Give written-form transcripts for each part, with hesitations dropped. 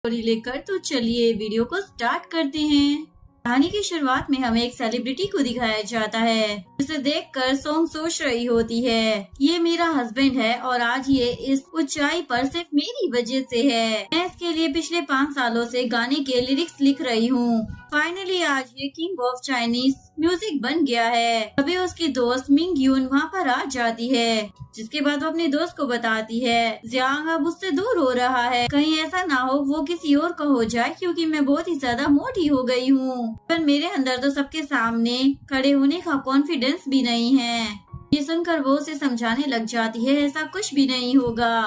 Story लेकर, तो चलिए वीडियो को स्टार्ट करते हैं। कहानी की शुरुआत में हमें एक सेलिब्रिटी को दिखाया जाता है, जिसे देखकर सोंग सोच रही होती है, ये मेरा हस्बैंड है और आज ये इस ऊंचाई पर सिर्फ मेरी वजह से है। मैं इसके लिए पिछले 5 सालों से गाने के लिरिक्स लिख रही हूँ। फाइनली आज ये किंग ऑफ चाइनीज म्यूजिक बन गया है। अभी उसकी दोस्त मिंग यून वहाँ पर आ जाती है, जिसके बाद वो अपने दोस्त को बताती है जियांग अब उससे दूर हो रहा है, कहीं ऐसा ना हो वो किसी और का हो जाए, क्योंकि मैं बहुत ही ज्यादा मोटी हो गई हूँ। पर मेरे अंदर तो सबके सामने खड़े होने का कॉन्फिडेंस भी नहीं है। ये सुनकर वो उसे समझाने लग जाती है ऐसा कुछ भी नहीं होगा।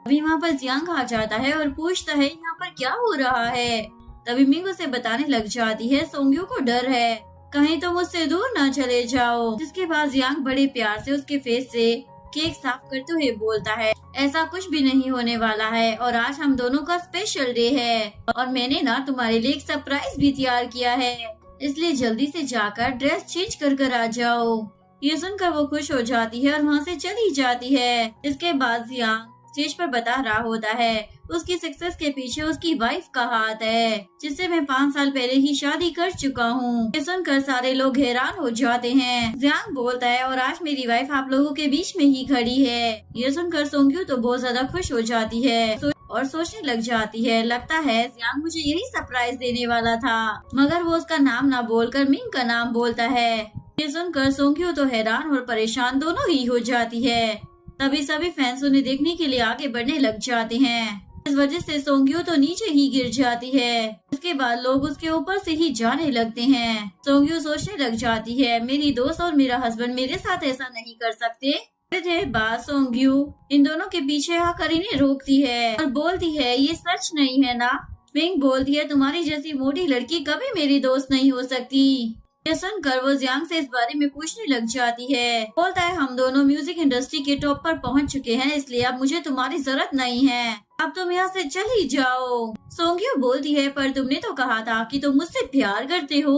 अभी वहाँ पर जियांग आ जाता है और पूछता है यहाँ पर क्या हो रहा है। तभी मिंग उसे बताने लग जाती है सोंग्यू को डर है, कहीं तो मुझसे दूर न चले जाओ। जिसके बाद जियांग बड़े प्यार से उसके फेस से केक साफ करते हुए बोलता है ऐसा कुछ भी नहीं होने वाला है और आज हम दोनों का स्पेशल डे है और मैंने ना तुम्हारे लिए एक सरप्राइज भी तैयार किया है, इसलिए जल्दी से जाकर ड्रेस चेंज कर आ जाओ। ये सुनकर वो खुश हो जाती है और वहाँ से चली जाती है। इसके बाद जियांग स्टेज पर बता रहा होता है उसकी सक्सेस के पीछे उसकी वाइफ का हाथ है, जिससे मैं 5 साल पहले ही शादी कर चुका हूँ। ये सुनकर सारे लोग हैरान हो जाते हैं। जियांग बोलता है और आज मेरी वाइफ आप लोगों के बीच में ही खड़ी है। ये सुनकर सोंग्यू तो बहुत ज्यादा खुश हो जाती है और सोचने लग जाती है लगता है जियांग मुझे यही सरप्राइज देने वाला था, मगर वो उसका नाम ना बोलकर मिंग का नाम बोलता है। ये सुनकर सोंग्यू तो हैरान और परेशान दोनों ही हो जाती है। तभी सभी फैंस उन्हें देखने के लिए आगे बढ़ने लग जाते हैं। इस वजह से सोंग्यू तो नीचे ही गिर जाती है। उसके बाद लोग उसके ऊपर से ही जाने लगते हैं। सोंग्यू सोचने लग जाती है मेरी दोस्त और मेरा हस्बैंड मेरे साथ ऐसा नहीं कर सकते। थोड़ी देर बाद सोंग्यू इन दोनों के पीछे आकर इन्हें रोकती है और बोलती है ये सच नहीं है ना। मिंग बोलती है तुम्हारी जैसी मोटी लड़की कभी मेरी दोस्त नहीं हो सकती। ये सुनकर वो जियांग से इस बारे में पूछने लग जाती है। बोलता है हम दोनों म्यूजिक इंडस्ट्री के टॉप पर पहुंच चुके हैं, इसलिए अब मुझे तुम्हारी जरूरत नहीं है, अब तुम यहाँ से चली जाओ। सोंग्यू बोलती है पर तुमने तो कहा था कि तुम मुझसे प्यार करते हो।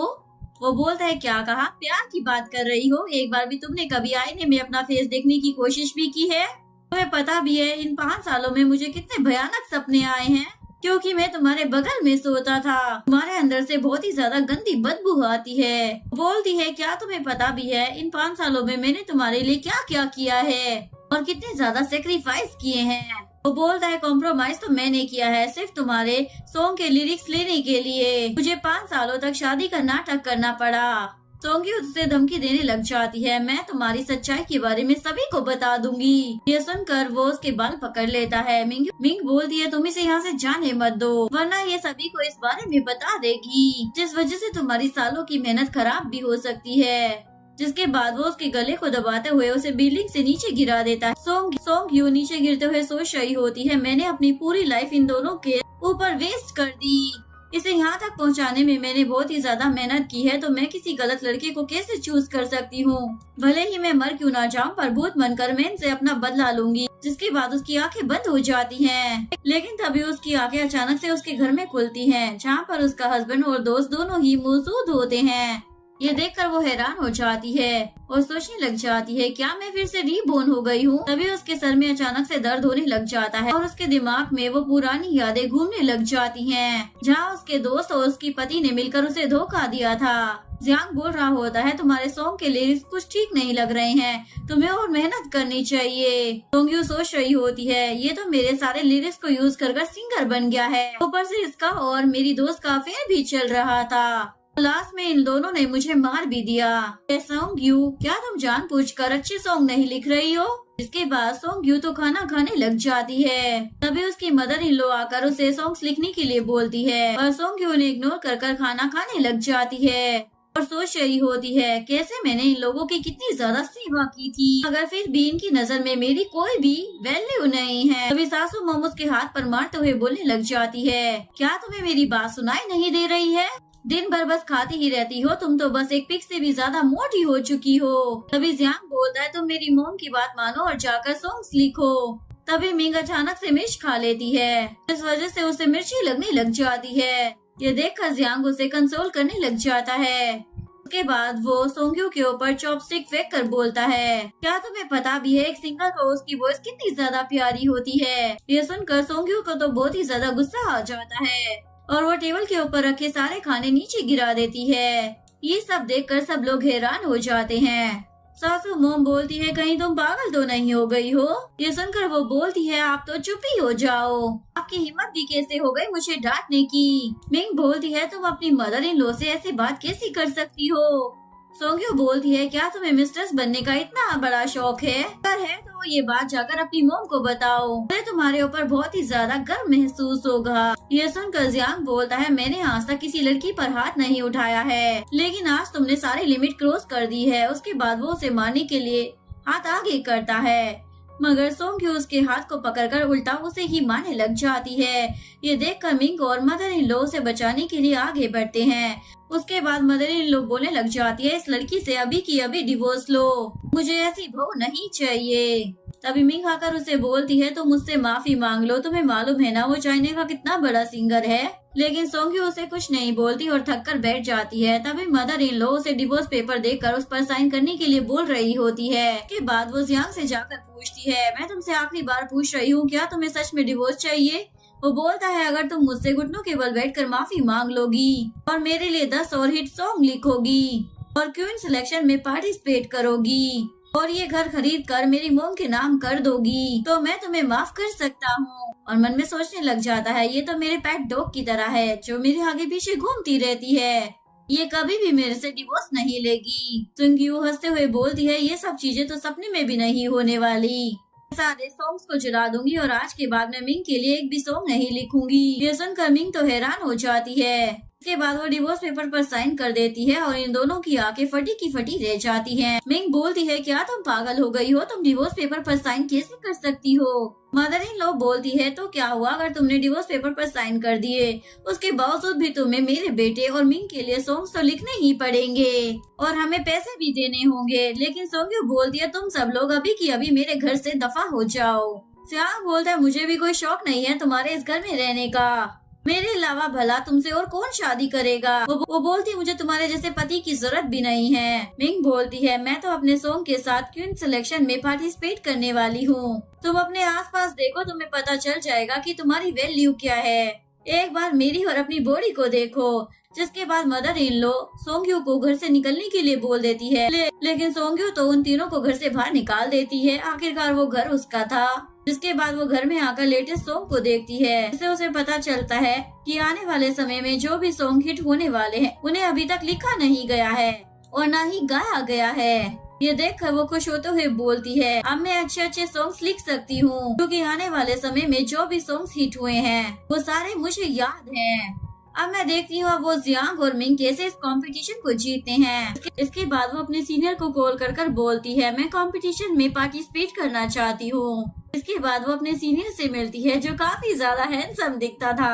वो बोलता है क्या कहा, प्यार की बात कर रही हो, एक बार भी तुमने कभी आईने में अपना फेस देखने की कोशिश भी की है? तुम्हें पता भी है इन 5 सालों में मुझे कितने भयानक सपने आए हैं, क्योंकि मैं तुम्हारे बगल में सोता था। तुम्हारे अंदर से बहुत ही ज्यादा गंदी बदबू आती है। बोलती है क्या तुम्हें पता भी है इन 5 सालों में मैंने तुम्हारे लिए क्या क्या किया है और कितने ज्यादा सेक्रीफाइस किए हैं। वो बोलता है कॉम्प्रोमाइज तो मैंने किया है सिर्फ तुम्हारे सॉन्ग के लिरिक्स लेने के लिए, मुझे 5 सालों तक शादी का नाटक करना पड़ा। सोंग्यू उससे धमकी देने लग जाती है मैं तुम्हारी सच्चाई के बारे में सभी को बता दूंगी। ये सुनकर वो उसके बाल पकड़ लेता है। मिंग बोलती है तुम इसे यहाँ से जाने मत दो, वरना ये सभी को इस बारे में बता देगी, जिस वजह से तुम्हारी सालों की मेहनत खराब भी हो सकती है। जिसके बाद वो उसके गले को दबाते हुए उसे बिल्डिंग से नीचे गिरा देता है। सोंग्यू नीचे गिरते हुए सोच रही होती है मैंने अपनी पूरी लाइफ इन दोनों के ऊपर वेस्ट कर दी, इसे यहाँ तक पहुँचाने में मैंने बहुत ही ज्यादा मेहनत की है, तो मैं किसी गलत लड़के को कैसे चूज कर सकती हूँ। भले ही मैं मर क्यों ना जाऊँ, पर भूत बनकर मैं इनसे अपना बदला लूंगी। जिसके बाद उसकी आंखें बंद हो जाती हैं। लेकिन तभी उसकी आंखें अचानक से उसके घर में खुलती हैं, जहाँ पर उसका हस्बैंड और दोस्त दोनों ही मौजूद होते हैं। ये देखकर वो हैरान हो जाती है और सोचने लग जाती है क्या मैं फिर से रीबोर्न हो गई हूँ। तभी उसके सर में अचानक से दर्द होने लग जाता है और उसके दिमाग में वो पुरानी यादें घूमने लग जाती हैं, जहाँ उसके दोस्त और उसकी पति ने मिलकर उसे धोखा दिया था। जियांग बोल रहा होता है तुम्हारे सॉन्ग के लिरिक्स कुछ ठीक नहीं लग रहे हैं, तुम्हें और मेहनत करनी चाहिए। सोंग्यू सोच रही होती है ये तो मेरे सारे लिरिक्स को यूज कर सिंगर बन गया है, ऊपर से इसका और मेरी दोस्त का अफेयर भी चल रहा था। लास्ट में इन दोनों ने मुझे मार भी दिया। सोंग्यू क्या तुम जानबूझकर अच्छे सॉन्ग नहीं लिख रही हो? इसके बाद सोंग्यू तो खाना खाने लग जाती है। तभी उसकी मदर इन लो आकर उसे सॉन्ग्स लिखने के लिए बोलती है और सोंग्यू ने इग्नोर कर खाना खाने लग जाती है और सोच रही होती है कैसे मैंने इन लोगों की कितनी ज्यादा सेवा की थी, अगर फिर भी इनकी नजर में मेरी कोई भी वैल्यू नहीं है। तभी सासू मोमोज के हाथ पर मारते हुए बोलने लग जाती है क्या तुम्हें मेरी बात सुनाई नहीं दे रही है? दिन भर बस खाती ही रहती हो, तुम तो बस एक पिग से भी ज्यादा मोटी हो चुकी हो। तभी जियांग बोलता है तुम मेरी मोम की बात मानो और जाकर सॉन्ग्स लिखो। तभी मिंग अचानक से मिर्च खा लेती है, इस वजह से उसे मिर्ची लगने लग जाती है। ये देखकर जियांग उसे कंसोल करने लग जाता है। उसके बाद वो सोंग्यू के ऊपर चॉपस्टिक फेंक कर बोलता है, क्या तुम्हें पता भी है एक सिंगर को उसकी वॉइस कितनी ज्यादा प्यारी होती है। ये सुनकर सोंग्यू को तो बहुत ही ज्यादा गुस्सा आ जाता है और वो टेबल के ऊपर रखे सारे खाने नीचे गिरा देती है। ये सब देखकर सब लोग हैरान हो जाते हैं। सासू मोम बोलती है, कहीं तुम पागल तो नहीं हो गई हो। ये सुनकर वो बोलती है, आप तो चुप ही हो जाओ, आपकी हिम्मत भी कैसे हो गई मुझे डांटने की। मिंग बोलती है, तुम अपनी मदर इन लॉ से ऐसी बात कैसे कर सकती हो। सोंग्यू बोलती है, क्या तुम्हें मिस्ट्रेस बनने का इतना बड़ा शौक है? अगर है तो ये बात जाकर अपनी मोम को बताओ, मुझे तुम्हारे ऊपर बहुत ही ज्यादा गर्व महसूस होगा। ये सुनकर जियांग बोलता है, मैंने आज तक किसी लड़की पर हाथ नहीं उठाया है, लेकिन आज तुमने सारी लिमिट क्रॉस कर दी है। उसके बाद वो उसे मारने के लिए हाथ आगे करता है, मगर सोंग्यू उसके हाथ को पकड़कर उल्टा उसे ही मारने लग जाती है। ये देखकर मिंग और मदर इन लॉ से बचाने के लिए आगे बढ़ते हैं। उसके बाद मदर इन लॉ बोलने लग जाती है, इस लड़की से अभी की अभी डिवोर्स लो, मुझे ऐसी बहू नहीं चाहिए। तभी मिंग आकर उसे बोलती है, तुम मुझसे माफी मांग लो, तुम्हें मालूम है ना वो चाइना का कितना बड़ा सिंगर है। लेकिन सोंग्यू उसे कुछ नहीं बोलती और थक कर बैठ जाती है। तभी मदर इन लॉ उसे डिवोर्स पेपर देकर उस पर साइन करने के लिए बोल रही होती है। के बाद वो जियांग से जाकर पूछती है, मैं तुमसे आखिरी बार पूछ रही हूँ, क्या तुम्हें सच में डिवोर्स चाहिए? वो बोलता है, अगर तुम मुझसे घुटनों के बल बैठकर माफी मांग लोगी और मेरे लिए 10 और हिट सॉन्ग लिखोगी और क्वीन सिलेक्शन में पार्टिसिपेट करोगी और ये घर खरीद कर मेरी मोम के नाम कर दोगी, तो मैं तुम्हें माफ कर सकता हूँ। और मन में सोचने लग जाता है, ये तो मेरे पेट डॉग की तरह है जो मेरे आगे पीछे घूमती रहती है, ये कभी भी मेरे से डिवोर्स नहीं लेगी। सोंग्यू हंसते हुए बोलती है, ये सब चीजें तो सपने में भी नहीं होने वाली, सारे सॉन्ग्स को जला दूंगी और आज के बाद मैं मिंग के लिए एक भी सॉन्ग नहीं लिखूंगी। ये सुनकर मिंग तो हैरान हो जाती है। इसके बाद वो डिवोर्स पेपर पर साइन कर देती है और इन दोनों की आंखें फटी की फटी रह जाती हैं। मिंग बोलती है, क्या तुम पागल हो गई हो, तुम डिवोर्स पेपर पर साइन कैसे कर सकती हो? मदर इन लॉ बोलती है, तो क्या हुआ अगर तुमने डिवोर्स पेपर पर साइन कर दिए, उसके बावजूद भी तुम्हें मेरे बेटे और मिंग के लिए सॉन्ग्स तो लिखने ही पड़ेंगे और हमें पैसे भी देने होंगे। लेकिन सोंग्यू बोलती है, तुम सब लोग अभी की अभी मेरे घर से दफा हो जाओ। जियांग बोलता है, मुझे भी कोई शौक नहीं है तुम्हारे इस घर में रहने का, मेरे अलावा भला तुमसे और कौन शादी करेगा। वो बोलती है, मुझे तुम्हारे जैसे पति की जरूरत भी नहीं है। मिंग बोलती है, मैं तो अपने सॉन्ग के साथ क्वीन सिलेक्शन में पार्टिसिपेट करने वाली हूँ, तुम अपने आसपास देखो, तुम्हें पता चल जाएगा कि तुम्हारी वैल्यू क्या है। एक बार मेरी और अपनी बॉडी को देखो। जिसके बाद मदर इन लॉ सोंग्यू को घर से निकलने के लिए बोल देती है, लेकिन सोंग्यू तो उन तीनों को घर से बाहर निकाल देती है। आखिरकार वो घर उसका था। जिसके बाद वो घर में आकर लेटेस्ट सॉन्ग को देखती है, जिससे उसे पता चलता है कि आने वाले समय में जो भी सॉन्ग हिट होने वाले हैं उन्हें अभी तक लिखा नहीं गया है और न ही गाया गया है। ये देखकर वो खुश होते हुए बोलती है, अब मैं अच्छे अच्छे सॉन्ग्स लिख सकती हूँ, क्योंकि आने वाले समय में जो भी सॉन्ग्स हिट हुए हैं वो सारे मुझे याद हैं। अब मैं देखती हूँ अब वो जियांग और मिंग कैसे इस कंपटीशन को जीतते हैं। इसके बाद वो अपने सीनियर को कॉल कर बोलती है, मैं कंपटीशन में पार्टिसिपेट करना चाहती हूँ। इसके बाद वो अपने सीनियर से मिलती है जो काफी ज्यादा हैंडसम दिखता था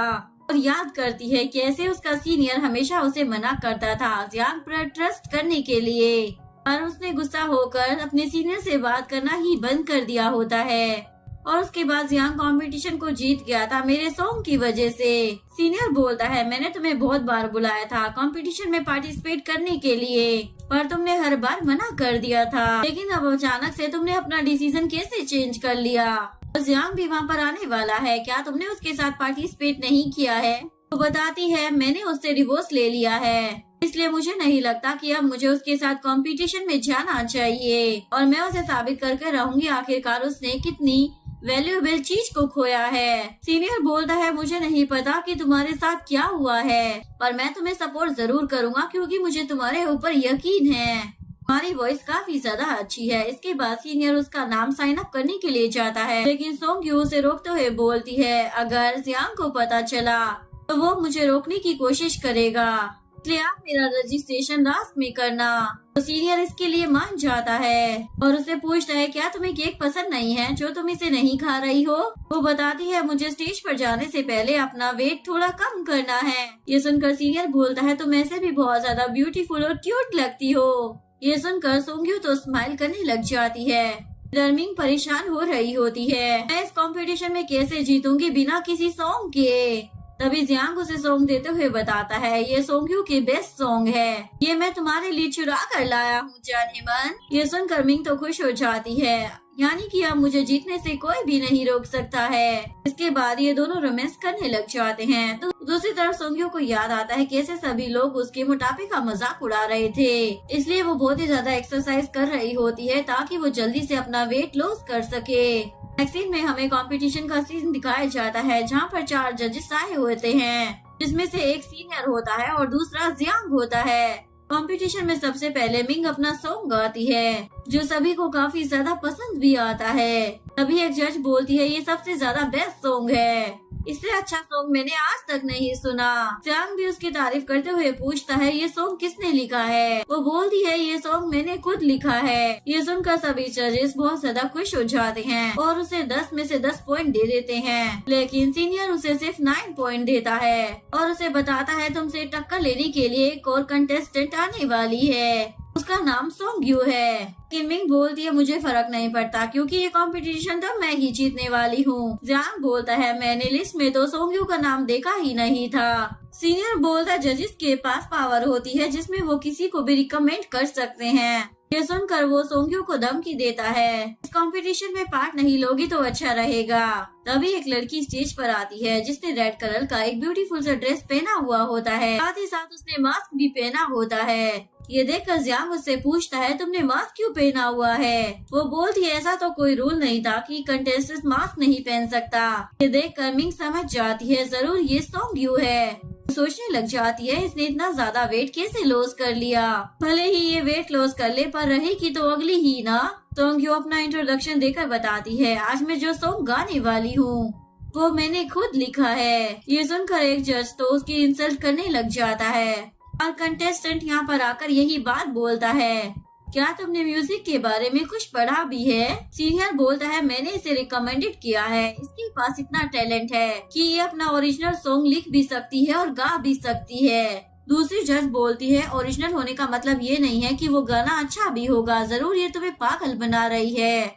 और याद करती है कैसे उसका सीनियर हमेशा उसे मना करता था जियांग पर ट्रस्ट करने के लिए, पर उसने गुस्सा होकर अपने सीनियर से बात करना ही बंद कर दिया होता है। और उसके बाद जियांग कंपटीशन को जीत गया था मेरे सॉन्ग की वजह से। सीनियर बोलता है, मैंने तुम्हें बहुत बार बुलाया था कंपटीशन में पार्टिसिपेट करने के लिए, पर तुमने हर बार मना कर दिया था, लेकिन अब अचानक से तुमने अपना डिसीजन कैसे चेंज कर लिया? और जियांग भी वहाँ पर आने वाला है, क्या तुमने उसके साथ पार्टिसिपेट नहीं किया है? वो बताती है, मैंने उससे डिवोर्स ले लिया है, इसलिए मुझे नहीं लगता कि अब मुझे उसके साथ कंपटीशन में जाना चाहिए और मैं उसे साबित करके रहूंगी आखिरकार उसने कितनी वैल्यूएबल चीज को खोया है। सीनियर बोलता है, मुझे नहीं पता कि तुम्हारे साथ क्या हुआ है, पर मैं तुम्हें सपोर्ट जरूर करूंगा क्योंकि मुझे तुम्हारे ऊपर यकीन है, तुम्हारी वॉइस काफी ज्यादा अच्छी है। इसके बाद सीनियर उसका नाम साइन अप करने के लिए जाता है, लेकिन सोंग्यू उसे रोकते हुए बोलती है, अगर जियांग को पता चला तो वो मुझे रोकने की कोशिश करेगा, इसलिए आप मेरा रजिस्ट्रेशन लास्ट में करना। तो सीनियर इसके लिए मान जाता है और उसे पूछता है, क्या तुम्हें केक पसंद नहीं है जो तुम इसे नहीं खा रही हो? वो बताती है, मुझे स्टेज पर जाने से पहले अपना वेट थोड़ा कम करना है। ये सुनकर सीनियर बोलता है, तुम ऐसे भी बहुत ज्यादा ब्यूटीफुल और क्यूट लगती हो। ये सुनकर सोंग्यू तो स्माइल करने लग जाती है। मिंग परेशान हो रही होती है, मैं इस कंपटीशन में कैसे जीतूंगी बिना किसी सॉन्ग के? तभी जियांग उसे सॉन्ग देते हुए बताता है, ये सोंग्यू की बेस्ट सॉन्ग है, ये मैं तुम्हारे लिए चुरा कर लाया हूँ जाने मन। ये सुनकर मिंग तो खुश हो जाती है, यानी कि अब मुझे जीतने से कोई भी नहीं रोक सकता है। इसके बाद ये दोनों रोमांस करने लग जाते हैं। तो दूसरी तरफ सोंग्यू को याद आता है कैसे सभी लोग उसके मोटापे का मजाक उड़ा रहे थे, इसलिए वो बहुत ही ज्यादा एक्सरसाइज कर रही होती है ताकि वो जल्दी से अपना वेट लॉस कर सके। वैक्सीन में हमें कंपटीशन का सीन दिखाया जाता है जहाँ पर 4 जजेस आए होते हैं, जिसमें से एक सीनियर होता है और दूसरा जियांग होता है। कंपटीशन में सबसे पहले मिंग अपना सॉन्ग गाती है जो सभी को काफी ज्यादा पसंद भी आता है। तभी एक जज बोलती है, ये सबसे ज्यादा बेस्ट सॉन्ग है, इससे अच्छा सॉन्ग मैंने आज तक नहीं सुना। जियांग भी उसकी तारीफ करते हुए पूछता है, ये सॉन्ग किसने लिखा है? वो बोलती है, ये सॉन्ग मैंने खुद लिखा है। ये सुनकर सभी जजेस बहुत ज्यादा खुश हो जाते हैं और उसे 10 में से 10 पॉइंट दे देते हैं, लेकिन सीनियर उसे सिर्फ 9 पॉइंट देता है और उसे बताता है, तुमसे टक्कर लेने के लिए एक और कंटेस्टेंट आने वाली है, उसका नाम सोंग्यू है। किमिंग बोलती है, मुझे फर्क नहीं पड़ता क्योंकि ये कंपटीशन तो मैं ही जीतने वाली हूँ। जियांग बोलता है, मैंने लिस्ट में तो सोंग्यू का नाम देखा ही नहीं था। सीनियर बोलता है, जजेस के पास पावर होती है जिसमें वो किसी को भी रिकमेंड कर सकते हैं। ये सुनकर वो सोंग्यू को धमकी देता है, इस कंपटीशन में पार्ट नहीं लोगी तो अच्छा रहेगा। तभी एक लड़की स्टेज पर आती है जिसने रेड कलर का एक ब्यूटीफुल सा ड्रेस पहना हुआ होता है, साथ ही साथ उसने मास्क भी पहना होता है। ये देखकर जियांग उससे पूछता है, तुमने मास्क क्यों पहना हुआ है? वो बोलती है, ऐसा तो कोई रूल नहीं था कि कंटेस्टेंट मास्क नहीं पहन सकता। ये देखकर मिंग समझ जाती है, जरूर ये सोंग्यू है। सोचने लग जाती है, इसने इतना ज्यादा वेट कैसे लॉस कर लिया? भले ही ये वेट लॉस कर ले, पर रहेगी तो अगली ही ना। सोंग्यू अपना इंट्रोडक्शन देकर बताती है, आज मैं जो सॉन्ग गाने वाली हूँ वो मैंने खुद लिखा है। ये सुनकर एक जज तो उसकी इंसल्ट करने लग जाता है और कंटेस्टेंट यहाँ पर आकर यही बात बोलता है, क्या तुमने म्यूजिक के बारे में कुछ पढ़ा भी है? सीनियर बोलता है, मैंने इसे रिकमेंडेड किया है, इसके पास इतना टैलेंट है कि ये अपना ओरिजिनल सॉन्ग लिख भी सकती है और गा भी सकती है। दूसरी जज बोलती है, ओरिजिनल होने का मतलब ये नहीं है कि वो गाना अच्छा भी होगा, जरूर ये तुम्हें पागल बना रही है।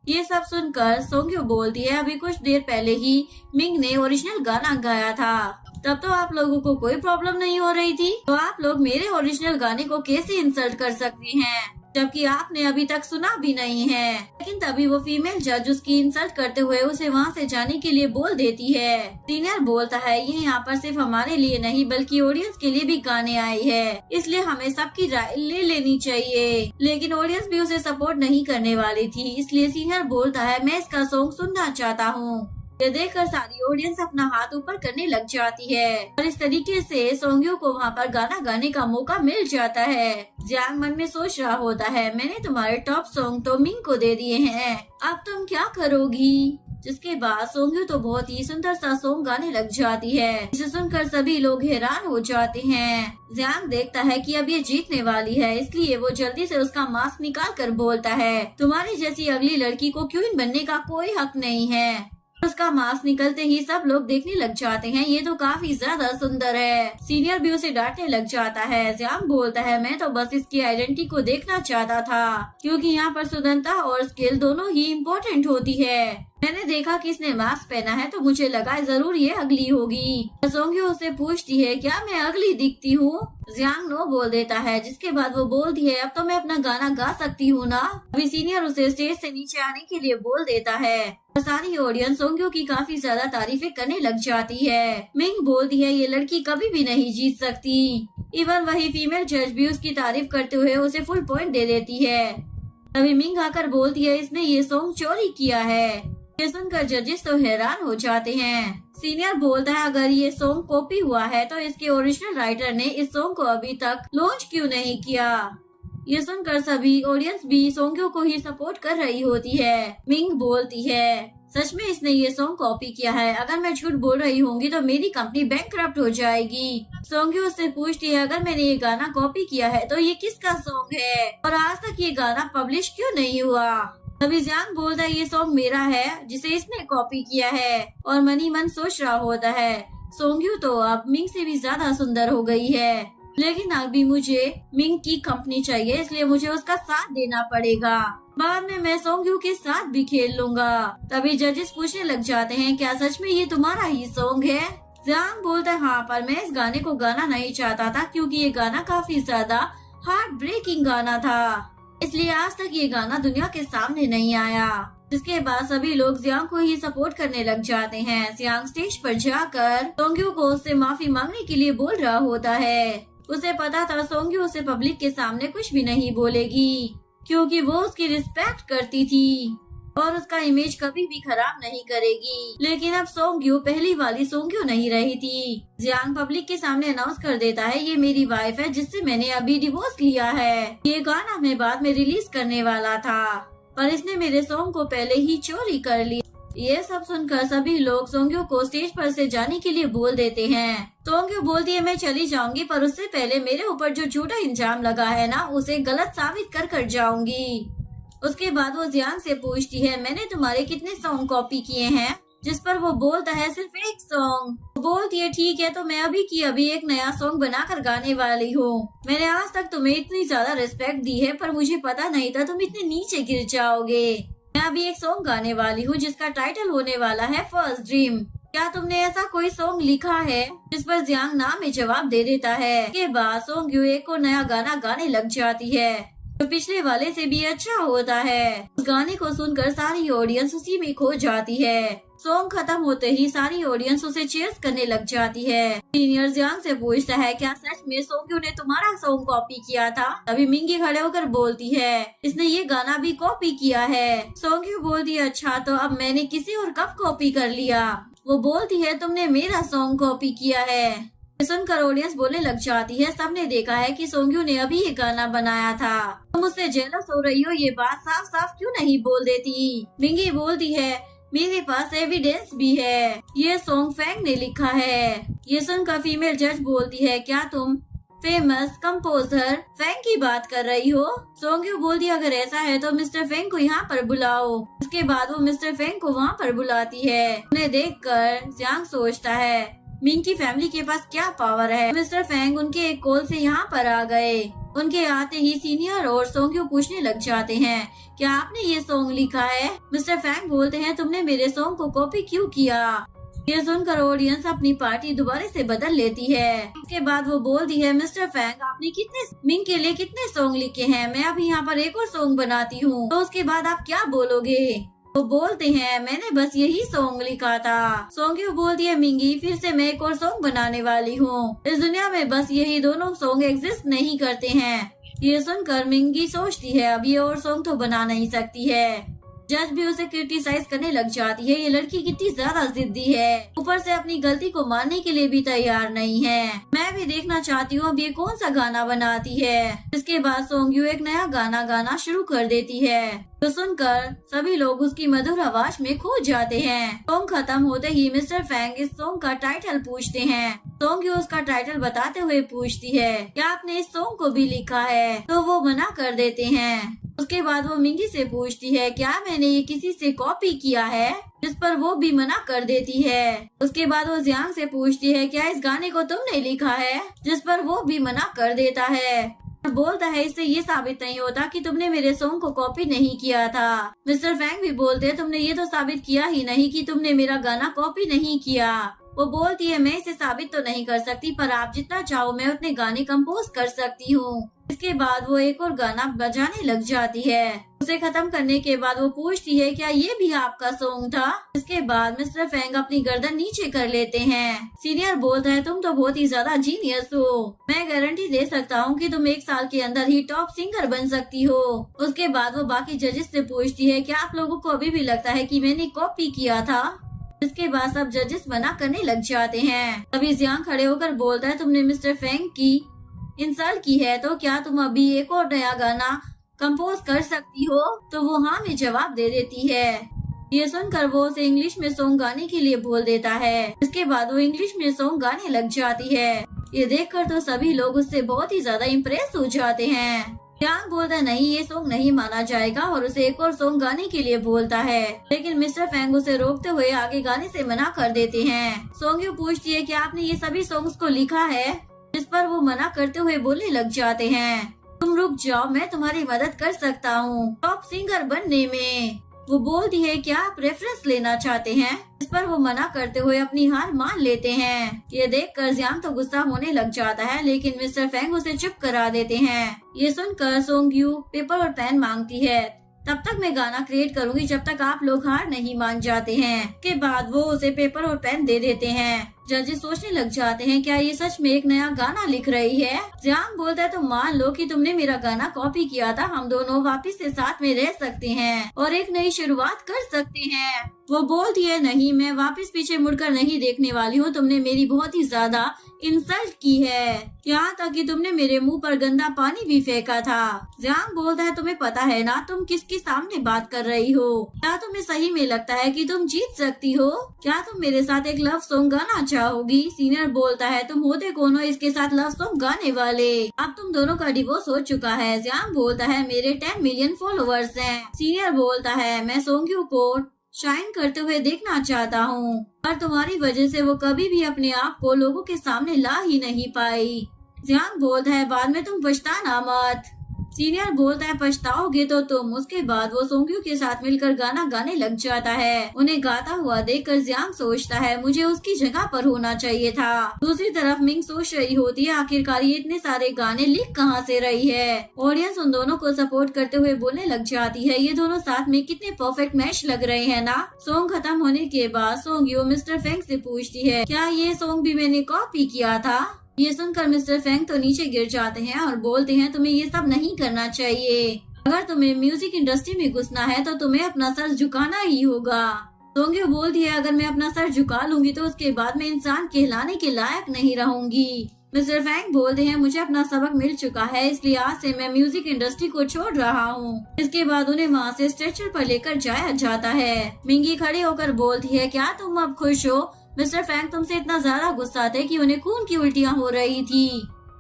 ये सब सुनकर सोंग्यू बोलती है, अभी कुछ देर पहले ही मिंग ने ओरिजिनल गाना गाया था, तब तो आप लोगों को कोई प्रॉब्लम नहीं हो रही थी, तो आप लोग मेरे ओरिजिनल गाने को कैसे इंसल्ट कर सकती हैं? जबकि आपने अभी तक सुना भी नहीं है। लेकिन तभी वो फीमेल जज उसकी इंसल्ट करते हुए उसे वहाँ से जाने के लिए बोल देती है। सीनियर बोलता है, ये यहाँ पर सिर्फ हमारे लिए नहीं बल्कि ऑडियंस के लिए भी गाने आई है, इसलिए हमें सबकी राय ले लेनी चाहिए। लेकिन ऑडियंस भी उसे सपोर्ट नहीं करने वाली थी, इसलिए सीनियर बोलता है, मैं इसका सॉन्ग सुनना चाहता हूँ। ये देखकर सारी ऑडियंस अपना हाथ ऊपर करने लग जाती है और इस तरीके से सोंग्यू को वहाँ पर गाना गाने का मौका मिल जाता है। जियांग मन में सोच रहा होता है, मैंने तुम्हारे टॉप सॉन्ग तो मिंग को दे दिए हैं, अब तुम क्या करोगी? जिसके बाद सोंग्यू तो बहुत ही सुंदर सा सॉन्ग गाने लग जाती है। इसे सुनकर सभी लोग हैरान हो जाते हैं। जियांग देखता है कि अब ये जीतने वाली है, इसलिए वो जल्दी से उसका मास्क निकाल कर बोलता है, तुम्हारी जैसी अगली लड़की को क्वीन बनने का कोई हक नहीं है। उसका मास्क निकलते ही सब लोग देखने लग जाते हैं, ये तो काफी ज्यादा सुंदर है। सीनियर भी उसे डांटने लग जाता है। जियांग बोलता है, मैं तो बस इसकी आइडेंटिटी को देखना चाहता था, क्योंकि यहाँ पर सुंदरता और स्किल दोनों ही इम्पोर्टेंट होती है। मैंने देखा कि इसने मास्क पहना है तो मुझे लगा जरूर ये अगली होगी। सोंग्यू उससे पूछती है, क्या मैं अगली दिखती हूँ? जियांग नो बोल देता है, जिसके बाद वो बोलती है, अब तो मैं अपना गाना गा सकती हूँ ना? अभी सीनियर उसे स्टेज से नीचे आने के लिए बोल देता है और सारी ऑडियंस सोंग्यू की काफी ज्यादा तारीफें करने लग जाती है। मिंग बोलती है, ये लड़की कभी भी नहीं जीत सकती। इवन वही फीमेल जज भी उसकी तारीफ करते हुए उसे फुल पॉइंट दे देती है। तभी मिंग आकर बोलती है, इसने ये सॉन्ग चोरी किया है। ये सुनकर जजेस तो हैरान हो जाते हैं। सीनियर बोलता है, अगर ये सॉन्ग कॉपी हुआ है तो इसके ओरिजिनल राइटर ने इस सॉन्ग को अभी तक लॉन्च क्यों नहीं किया? ये सुनकर सभी ऑडियंस भी सोंग्यू को ही सपोर्ट कर रही होती है। मिंग बोलती है, सच में इसने ये सॉन्ग कॉपी किया है, अगर मैं झूठ बोल रही होंगी तो मेरी कंपनी बैंकरप्ट हो जाएगी। सोंग्यू उससे पूछती है, अगर मैंने ये गाना कॉपी किया है तो ये किसका सॉन्ग है और आज तक ये गाना पब्लिश क्यों नहीं हुआ? तभी जियांग बोलता है, ये सॉन्ग मेरा है जिसे इसने कॉपी किया है और मनी मन सोच रहा होता है, सोंग्यू तो अब मिंग से भी ज्यादा सुंदर हो गई है, लेकिन अभी मुझे मिंग की कंपनी चाहिए, इसलिए मुझे उसका साथ देना पड़ेगा। बाद में मैं सोंग्यू के साथ भी खेल लूंगा। तभी जजेस पूछने लग जाते हैं, क्या सच में ये तुम्हारा ही सॉन्ग है? जियांग बोलता है हाँ, पर मैं इस गाने को गाना नहीं चाहता था क्योंकि ये गाना काफी ज्यादा हार्ट ब्रेकिंग गाना था, इसलिए आज तक ये गाना दुनिया के सामने नहीं आया। जिसके बाद सभी लोग जियांग को ही सपोर्ट करने लग जाते हैं। जियांग स्टेज पर जाकर सोंग्यू को उससे माफी मांगने के लिए बोल रहा होता है। उसे पता था सोंग्यू उसे पब्लिक के सामने कुछ भी नहीं बोलेगी क्योंकि वो उसकी रिस्पेक्ट करती थी और उसका इमेज कभी भी खराब नहीं करेगी। लेकिन अब सोंग्यू पहली वाली सोंग्यू नहीं रही थी। जियांग पब्लिक के सामने अनाउंस कर देता है ये मेरी वाइफ है जिससे मैंने अभी डिवोर्स लिया है। ये गाना मैं बाद में रिलीज करने वाला था पर इसने मेरे सॉन्ग को पहले ही चोरी कर लिया। ये सब सुनकर सभी लोग सोंग्यू को स्टेज पर से जाने के लिए बोल देते हैं। सोंग्यू बोलती है मैं चली जाऊंगी पर उससे पहले मेरे ऊपर जो झूठा इल्जाम लगा है ना उसे गलत साबित कर जाऊंगी। उसके बाद वो जियांग से पूछती है मैंने तुम्हारे कितने सॉन्ग कॉपी किए हैं, जिस पर वो बोलता है सिर्फ एक सॉन्ग। बोलती है ठीक है तो मैं अभी की अभी एक नया सॉन्ग बनाकर गाने वाली हूँ। मैंने आज तक तुम्हें इतनी ज्यादा रिस्पेक्ट दी है पर मुझे पता नहीं था तुम इतने नीचे गिर जाओगे। मैं अभी एक सॉन्ग गाने वाली हूँ जिसका टाइटल होने वाला है फर्स्ट ड्रीम। क्या तुमने ऐसा कोई सॉन्ग लिखा है? जिस पर जियांग ना में जवाब दे देता है। के बाद सोंग्यू एक और नया गाना गाने लग जाती है जो पिछले वाले से भी अच्छा होता है। उस गाने को सुनकर सारी ऑडियंस उसी में खो जाती है। सॉन्ग खत्म होते ही सारी ऑडियंस उसे चीयर्स करने लग जाती है। सीनियर जियांग से पूछता है क्या सच में सोंग्यू ने तुम्हारा सॉन्ग कॉपी किया था? तभी मिंगी खड़े होकर बोलती है इसने ये गाना भी कॉपी किया है। सोंग्यू बोलती है अच्छा तो अब मैंने किसी और कब कॉपी कर लिया? वो बोलती है तुमने मेरा सॉन्ग कॉपी किया है। सुनकर ऑडियंस बोलने लग जाती है सबने देखा है कि सोंग्यू ने अभी ये गाना बनाया था। तुम मुझसे जेलस हो रही हो ये बात साफ साफ क्यों नहीं बोल देती? मिंगी बोलती है मेरे पास एविडेंस भी है, ये सॉन्ग फैंग ने लिखा है। ये सुनकर फीमेल जज बोलती है क्या तुम फेमस कंपोजर फैंग की बात कर रही हो? सोंग्यू बोलती है अगर ऐसा है तो मिस्टर फैंग को यहाँ पर बुलाओ। उसके बाद वो मिस्टर फैंग को वहाँ पर बुलाती है। उन्हें देखकर जियांग सोचता है मिंग की फैमिली के पास क्या पावर है। मिस्टर फैंग उनके एक कॉल से यहाँ पर आ गए। उनके आते ही सीनियर और सोंग्यू पूछने लग जाते हैं क्या आपने ये सॉन्ग लिखा है? मिस्टर फैंग बोलते हैं तुमने मेरे सॉन्ग को कॉपी क्यों किया? ये सुनकर ऑडियंस अपनी पार्टी दोबारा से बदल लेती है। उसके बाद वो बोलती है मिस्टर फैंग आपने कितने मिंग के लिए कितने सॉन्ग लिखे हैं? मैं अभी यहाँ पर एक और सॉन्ग बनाती हूँ तो उसके बाद आप क्या बोलोगे? वो बोलते हैं मैंने बस यही सॉन्ग लिखा था। सोंग्यू बोलती है मिंगी फिर से मैं एक और सॉन्ग बनाने वाली हूँ। इस दुनिया में बस यही दोनों सॉन्ग एग्जिस्ट नहीं करते हैं। ये सुनकर मिंगी सोचती है अब ये और सॉन्ग तो बना नहीं सकती है। जज भी उसे क्रिटिसाइज करने लग जाती है ये लड़की कितनी ज्यादा जिद्दी है, ऊपर से अपनी गलती को मानने के लिए भी तैयार नहीं है। मैं भी देखना चाहती हूँ अब ये कौन सा गाना बनाती है। इसके बाद सोंग्यू एक नया गाना गाना शुरू कर देती है तो सुनकर सभी लोग उसकी मधुर आवाज में खो जाते हैं। सॉन्ग खत्म होते ही मिस्टर फैंग इस सॉन्ग का टाइटल पूछते हैं। सोंग्यू उसका टाइटल बताते हुए पूछती है क्या आपने इस सॉन्ग को भी लिखा है? तो वो मना कर देते हैं। उसके बाद वो मिंगी से पूछती है क्या मैंने ये किसी से कॉपी किया है? जिस पर वो भी मना कर देती है। उसके बाद वो जियांग से पूछती है क्या इस गाने को तुमने लिखा है? जिस पर वो भी मना कर देता है और बोलता है इससे ये साबित नहीं होता कि तुमने मेरे सॉन्ग को कॉपी नहीं किया था। मिस्टर फैंग भी बोलते हैं तुमने ये तो साबित किया ही नहीं कि तुमने मेरा गाना कॉपी नहीं किया। वो बोलती है मैं इसे साबित तो नहीं कर सकती पर आप जितना चाहो मैं उतने गाने कंपोज कर सकती हूँ। इसके बाद वो एक और गाना बजाने लग जाती है। उसे खत्म करने के बाद वो पूछती है क्या ये भी आपका सॉन्ग था? इसके बाद मिस्टर फैंग अपनी गर्दन नीचे कर लेते हैं। सीनियर बोलता है तुम तो बहुत ही ज्यादा जीनियस हो, मैं गारंटी दे सकता हूँ कि तुम 1 साल के अंदर ही टॉप सिंगर बन सकती हो। उसके बाद वो बाकी जजेस से पूछती है क्या आप लोगों को अभी भी लगता है कि मैंने कॉपी किया था? इसके बाद सब जजेस मना करने लग जाते हैं। तभी जियांग खड़े होकर बोलता है तुमने मिस्टर फैंग की इंसल्ट की है तो क्या तुम अभी एक और नया गाना कंपोज कर सकती हो? तो वो हाँ में जवाब दे देती है। ये सुनकर वो उसे इंग्लिश में सॉन्ग गाने के लिए बोल देता है। इसके बाद वो इंग्लिश में सॉन्ग गाने लग जाती है। ये देखकर तो सभी लोग उससे बहुत ही ज्यादा इम्प्रेस हो जाते हैं। जियांग बोलता है नहीं ये सॉन्ग नहीं माना जाएगा और उसे एक और सॉन्ग गाने के लिए बोलता है। लेकिन मिस्टर फैंग उसे रोकते हुए आगे गाने से मना कर देते हैं। सोंग्यू पूछती है कि आपने ये सभी सॉन्ग्स को लिखा है? जिस पर वो मना करते हुए बोलने लग जाते हैं तुम रुक जाओ मैं तुम्हारी मदद कर सकता हूँ टॉप सिंगर बनने में। वो बोलती है क्या आप रेफरेंस लेना चाहते हैं। इस पर वो मना करते हुए अपनी हार मान लेते हैं। ये देखकर जियांग तो गुस्सा होने लग जाता है, लेकिन मिस्टर फेंग उसे चुप करा देते हैं। ये सुनकर सोंगयू पेपर और पेन मांगती है। तब तक मैं गाना क्रिएट करूंगी जब तक आप लोग हार नहीं मान जाते हैं। के बाद वो उसे पेपर और पेन दे देते हैं। जजेस सोचने लग जाते हैं क्या ये सच में एक नया गाना लिख रही है। जियांग बोलता है तो मान लो कि तुमने मेरा गाना कॉपी किया था, हम दोनों वापस से साथ में रह सकते हैं और एक नई शुरुआत कर सकते हैं। वो बोलती है नहीं, मैं वापस पीछे मुड़कर नहीं देखने वाली हूँ। तुमने मेरी बहुत ही ज्यादा इंसल्ट की है, यहाँ तक कि तुमने मेरे मुंह पर गंदा पानी भी फेंका था। जियांग बोलता है तुम्हें पता है ना तुम किसके सामने बात कर रही हो। क्या तुम्हें सही में लगता है कि तुम जीत सकती हो? क्या तुम मेरे साथ एक लव सॉन्ग गाना चाहोगी? सीनियर बोलता है तुम होते कौन हो इसके साथ लव सॉन्ग गाने वाले? अब तुम दोनों का डिवोर्स हो चुका है। जियांग बोलता है मेरे 10 मिलियन फॉलोअर्स हैं। सीनियर बोलता है मैं सोंग्यू को शाइन करते हुए देखना चाहता हूँ, पर तुम्हारी वजह से वो कभी भी अपने आप को लोगों के सामने ला ही नहीं पाई। जियांग बोलता है बाद में तुम पछताना मत। सीनियर बोलता है पछताओगे तो तुम। उसके बाद वो सोंग्यू के साथ मिलकर गाना गाने लग जाता है। उन्हें गाता हुआ देखकर जियांग सोचता है मुझे उसकी जगह पर होना चाहिए था। दूसरी तरफ मिंग सोच रही होती है आखिरकार ये इतने सारे गाने लिख कहाँ से रही है। ऑडियंस उन दोनों को सपोर्ट करते हुए बोलने लग जाती है ये दोनों साथ में कितने परफेक्ट मैच लग रहे हैं ना। सॉन्ग खत्म होने के बाद सोंग्यू मिस्टर फेंग से पूछती है क्या ये सॉन्ग भी मैंने कॉपी किया था? ये सुनकर मिस्टर फेंग तो नीचे गिर जाते हैं और बोलते हैं तुम्हें ये सब नहीं करना चाहिए। अगर तुम्हें म्यूजिक इंडस्ट्री में घुसना है तो तुम्हें अपना सर झुकाना ही होगा। सोंग्यू बोलती है अगर मैं अपना सर झुका लूंगी तो उसके बाद मैं इंसान कहलाने के लायक नहीं रहूंगी। मिस्टर फेंग बोलते हैं मुझे अपना सबक मिल चुका है, इसलिए आज से मैं म्यूजिक इंडस्ट्री को छोड़ रहा हूँ। इसके बाद उन्हें वहाँ से स्ट्रेचर पर लेकर जाया जाता है। मिंगी खड़ी होकर बोलती है क्या तुम अब खुश हो? मिस्टर फेंग तुमसे इतना ज्यादा गुस्सा थे कि उन्हें खून की उल्टियाँ हो रही थी।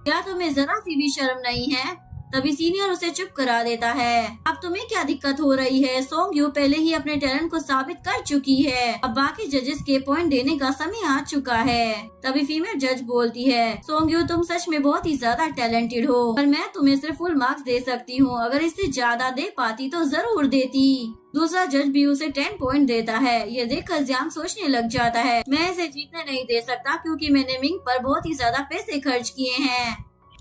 क्या तुम्हें जरा सी भी शर्म नहीं है? तभी सीनियर उसे चुप करा देता है। अब तुम्हें क्या दिक्कत हो रही है? सोंग्यू पहले ही अपने टैलेंट को साबित कर चुकी है, अब बाकी जजेस के पॉइंट देने का समय आ चुका है। तभी फीमेल जज बोलती है सोंग्यू तुम सच में बहुत ही ज्यादा टैलेंटेड हो, पर मैं तुम्हें सिर्फ फुल मार्क्स दे सकती हूँ। अगर इससे ज्यादा दे पाती तो जरूर देती। दूसरा जज भी उसे 10 पॉइंट देता है। ये देखकर जियांग सोचने लग जाता है मैं इसे जीतने नहीं दे सकता क्योंकि मैंने मिंग पर बहुत ही ज्यादा पैसे खर्च किए हैं।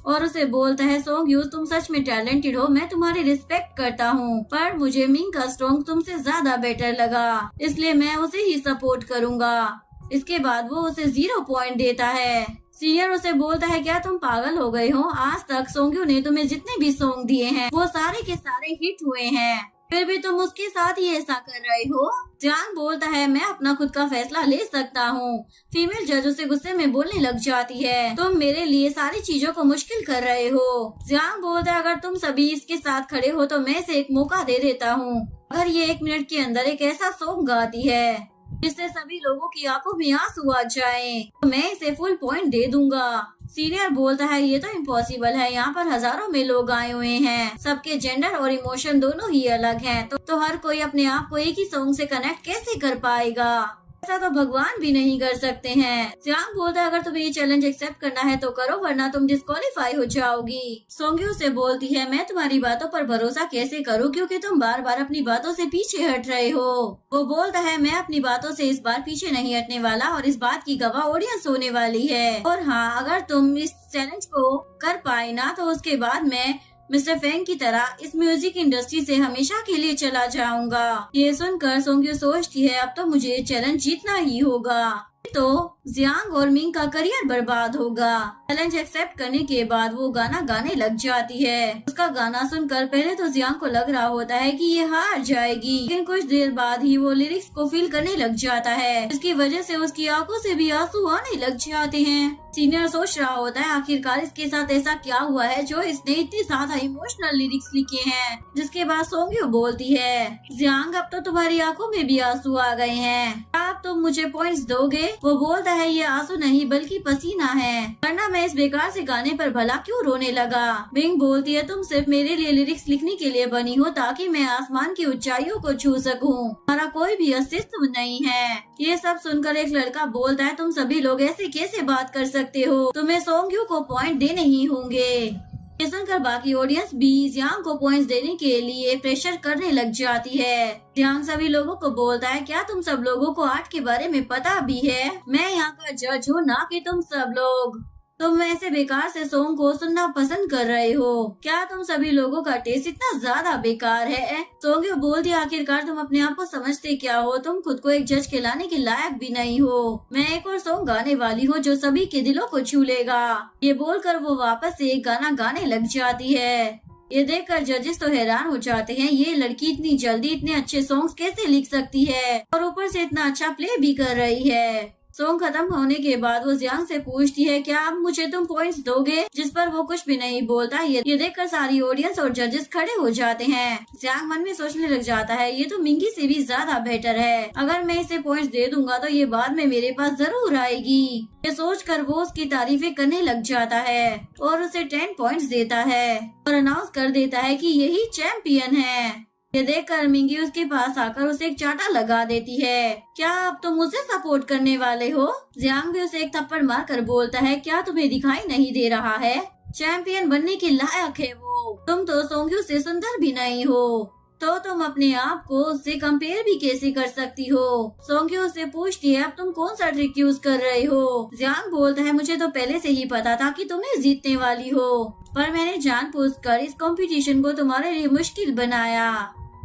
और उसे बोलता है सोंग्यू तुम सच में टैलेंटेड हो, मैं तुम्हारी रिस्पेक्ट करता हूँ, पर मुझे मिंग का स्ट्रॉन्ग तुमसे ज्यादा बेटर लगा, इसलिए मैं उसे ही सपोर्ट करूँगा। इसके बाद वो उसे 0 पॉइंट देता है। सीनियर उसे बोलता है क्या तुम पागल हो गए हो? आज तक सोंग्यू ने तुम्हें जितने भी सॉन्ग दिए हैं वो सारे के सारे हिट हुए हैं, फिर भी तुम उसके साथ ही ऐसा कर रहे हो। जियांग बोलता है मैं अपना खुद का फैसला ले सकता हूँ। फीमेल जज उसे गुस्से में बोलने लग जाती है तुम मेरे लिए सारी चीजों को मुश्किल कर रहे हो। जियांग बोलता है अगर तुम सभी इसके साथ खड़े हो तो मैं इसे एक मौका दे देता हूँ। अगर ये 1 मिनट के अंदर एक ऐसा सॉन्ग गाती है जिससे सभी लोगों की आंखों में आंसू आ जाए तो मैं इसे फुल पॉइंट दे दूंगा। सीनियर बोलता है ये तो इम्पॉसिबल है, यहाँ पर हजारों में लोग आए हुए हैं, सबके जेंडर और इमोशन दोनों ही अलग हैं, तो हर कोई अपने आप को एक ही सॉन्ग से कनेक्ट कैसे कर पाएगा? ऐसा तो भगवान भी नहीं कर सकते हैं। जियांग बोलता है अगर तुम्हें ये चैलेंज एक्सेप्ट करना है तो करो, वरना तुम डिस्क्वालीफाई हो जाओगी। सोंग्यू से बोलती है मैं तुम्हारी बातों पर भरोसा कैसे करूँ क्योंकि तुम बार बार अपनी बातों से पीछे हट रहे हो। वो बोलता है मैं अपनी बातों से इस बार पीछे नहीं हटने वाला और इस बात की गवाह ऑडियंस होने वाली है। और हाँ, अगर तुम इस चैलेंज को कर पाए ना तो उसके बाद मैं मिस्टर फेंग की तरह इस म्यूजिक इंडस्ट्री से हमेशा के लिए चला जाऊंगा। ये सुनकर सोंग्यू सोचती है अब तो मुझे चैलेंज जीतना ही होगा, तो जियांग और मिंग का करियर बर्बाद होगा। चैलेंज एक्सेप्ट करने के बाद वो गाना गाने लग जाती है। उसका गाना सुनकर पहले तो जियांग को लग रहा होता है कि ये हार जाएगी, लेकिन कुछ देर बाद ही वो लिरिक्स को फील करने लग जाता है, जिसकी वजह से उसकी आंखों से भी आंसू आने लग जाते हैं। सीनियर सोच रहा होता है आखिरकार इसके साथ ऐसा क्या हुआ है जो इसने इतनी ज्यादा इमोशनल लिरिक्स लिखे हैं। जिसके बाद सोंग्यू बोलती है जियांग अब तो तुम्हारी आंखों में भी आंसू आ गए हैं, आप तुम मुझे पॉइंट्स दोगे? वो बोलता है ये आंसू नहीं बल्कि पसीना है, वरना मैं इस बेकार से गाने पर भला क्यों रोने लगा। मिंग बोलती है तुम सिर्फ मेरे लिए लिरिक्स लिखने के लिए बनी हो ताकि मैं आसमान की ऊंचाइयों को छू सकूं, हमारा कोई भी अस्तित्व नहीं है। ये सब सुनकर एक लड़का बोलता है तुम सभी लोग ऐसे कैसे बात कर सकते हो, तुम्हें सोंग्यू को पॉइंट देने ही होंगे। ये सुनकर बाकी ऑडियंस भी जियांग को पॉइंट्स देने के लिए प्रेशर करने लग जाती है। जियांग सभी लोगों को बोलता है, क्या तुम सब लोगों को आर्ट के बारे में पता भी है? मैं यहाँ का जज हूँ, ना कि तुम सब लोग। तुम ऐसे बेकार से सॉन्ग को सुनना पसंद कर रहे हो। क्या तुम सभी लोगों का टेस्ट इतना ज्यादा बेकार है? सोंग्यू बोलती है, आखिरकार तुम अपने आप को समझते क्या हो? तुम खुद को एक जज कहलाने के लायक भी नहीं हो। मैं एक और सॉन्ग गाने वाली हूँ जो सभी के दिलों को छू लेगा। ये बोलकर वो वापस से एक गाना गाने लग जाती है। ये देखकर जजेस तो हैरान हो जाते हैं, ये लड़की इतनी जल्दी इतने अच्छे सॉन्ग्स कैसे लिख सकती है और ऊपर से इतना अच्छा प्ले भी कर रही है। सॉन्ग खत्म होने के बाद वो जियांग से पूछती है, क्या अब मुझे तुम पॉइंट्स दोगे? जिस पर वो कुछ भी नहीं बोलता। ये देखकर सारी ऑडियंस और जजेस खड़े हो जाते हैं। जियांग मन में सोचने लग जाता है, ये तो मिंगी से भी ज्यादा बेटर है। अगर मैं इसे पॉइंट्स दे दूंगा तो ये बाद में मेरे पास जरूर आएगी। ये सोचकर वो उसकी तारीफें करने लग जाता है और उसे 10 पॉइंट्स देता है और अनाउंस कर देता है कि यही चैंपियन है। ये देखकर मिंगी उसके पास आकर उसे एक चाटा लगा देती है। क्या अब तुम मुझे सपोर्ट करने वाले हो? जियांग भी उसे एक थप्पड़ मारकर बोलता है, क्या तुम्हें दिखाई नहीं दे रहा है? चैंपियन बनने के लायक है वो। तुम तो सोंग्यू से सुंदर भी नहीं हो, तो तुम अपने आप को उससे कंपेयर भी कैसे कर सकती हो? सोंग्यू उससे पूछती है, अब तुम कौन सा ट्रिक यूज कर रहे हो? जियांग बोलता है, मुझे तो पहले से ही पता था कि तुम ही जीतने वाली हो, पर मैंने जानबूझकर इस कंपटीशन को तुम्हारे लिए मुश्किल बनाया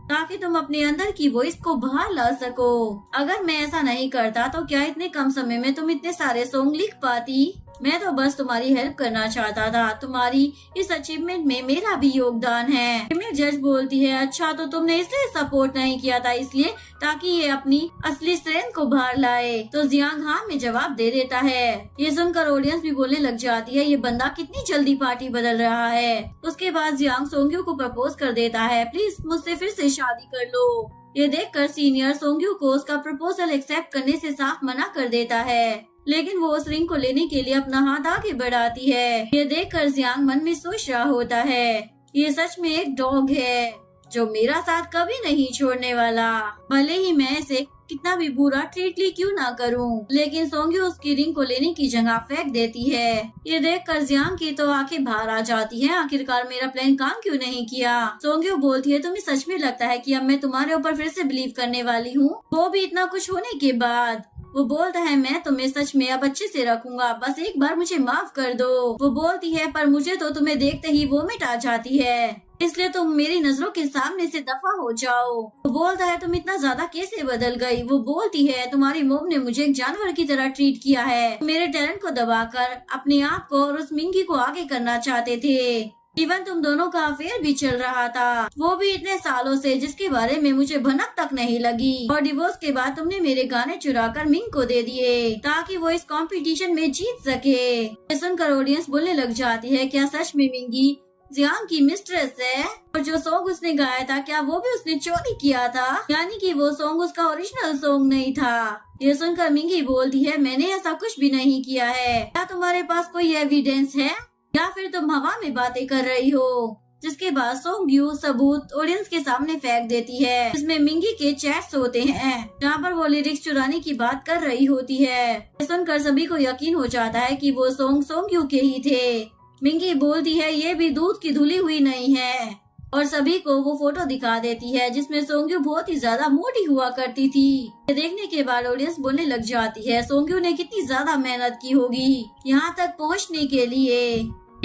ताकि तुम अपने अंदर की वॉइस को बाहर ला सको। अगर मैं ऐसा नहीं करता तो क्या इतने कम समय में तुम इतने सारे सॉन्ग लिख पाती? मैं तो बस तुम्हारी हेल्प करना चाहता था। तुम्हारी इस अचीवमेंट में मेरा भी योगदान है। फीमेल जज बोलती है, अच्छा तो तुमने इसलिए सपोर्ट नहीं किया था, इसलिए ताकि ये अपनी असली स्ट्रेंथ को बाहर लाए? तो जियांग हाँ में जवाब दे देता है। ये सुनकर ऑडियंस भी बोलने लग जाती है, ये बंदा कितनी जल्दी पार्टी बदल रहा है। उसके बाद जियांग सोंग्यू को प्रपोज कर देता है, प्लीज मुझसे फिर से शादी कर लो। ये देखकर सीनियर सोंग्यू को उसका प्रपोजल एक्सेप्ट करने से साफ मना कर देता है, लेकिन वो उस रिंग को लेने के लिए अपना हाथ आगे बढ़ाती है। ये देखकर जियांग मन में सोच रहा होता है, ये सच में एक डॉग है जो मेरा साथ कभी नहीं छोड़ने वाला, भले ही मैं इसे कितना भी बुरा ट्रीटली क्यों ना करूं। लेकिन सोंग्यू उसकी रिंग को लेने की जगह फेंक देती है। ये देखकर जियांग की तो आंखें बाहर आ जाती हैं, आखिरकार मेरा प्लान काम क्यों नहीं किया? सोंग्यू बोलती है, तुम्हें सच में लगता है कि अब मैं तुम्हारे ऊपर फिर से बिलीव करने वाली हूँ, वो भी इतना कुछ होने के बाद? वो बोलता है, मैं तुम्हें सच में अब अच्छे से रखूंगा, बस एक बार मुझे माफ कर दो। वो बोलती है, पर मुझे तो तुम्हें देखते ही वोमिट आ जाती है, इसलिए तुम मेरी नजरों के सामने से दफा हो जाओ। वो बोलता है, तुम इतना ज्यादा कैसे बदल गई? वो बोलती है, तुम्हारी मोम ने मुझे एक जानवर की तरह ट्रीट किया है। मेरे टैलेंट को दबाकर अपने आप को और उस मिंगी को आगे करना चाहते थे। इवन तुम दोनों का अफेयर भी चल रहा था, वो भी इतने सालों से, जिसके बारे में मुझे भनक तक नहीं लगी। और डिवोर्स के बाद तुमने मेरे गाने चुराकर मिंग को दे दिए ताकि वो इस कंपटीशन में जीत सके। ये सुनकर ऑडियंस बोलने लग जाती है, क्या सच में मिंगी जियांग की मिस्ट्रेस है? और जो सॉन्ग उसने गाया था, क्या वो भी उसने चोरी किया था? यानी कि वो सॉन्ग उसका ओरिजिनल सॉन्ग नहीं था। ये सुनकर मिंगी बोलती है, मैंने ऐसा कुछ भी नहीं किया है। क्या तुम्हारे पास कोई एविडेंस है या फिर तुम हवा में बातें कर रही हो? जिसके बाद सोंग्यू सबूत ऑडियंस के सामने फेंक देती है, जिसमें मिंगी के चैट्स होते हैं जहाँ पर वो लिरिक्स चुराने की बात कर रही होती है। सुनकर सभी को यकीन हो जाता है कि वो सॉन्ग सोंग्यू के ही थे। मिंगी बोलती है, ये भी दूध की धुली हुई नहीं है, और सभी को वो फोटो दिखा देती है जिसमें सोंग्यू बहुत ही ज्यादा मोटी हुआ करती थी। ये देखने के बाद ऑडियंस बोलने लग जाती है, सोंग्यू ने कितनी ज्यादा मेहनत की होगी यहाँ तक पहुँचने के लिए,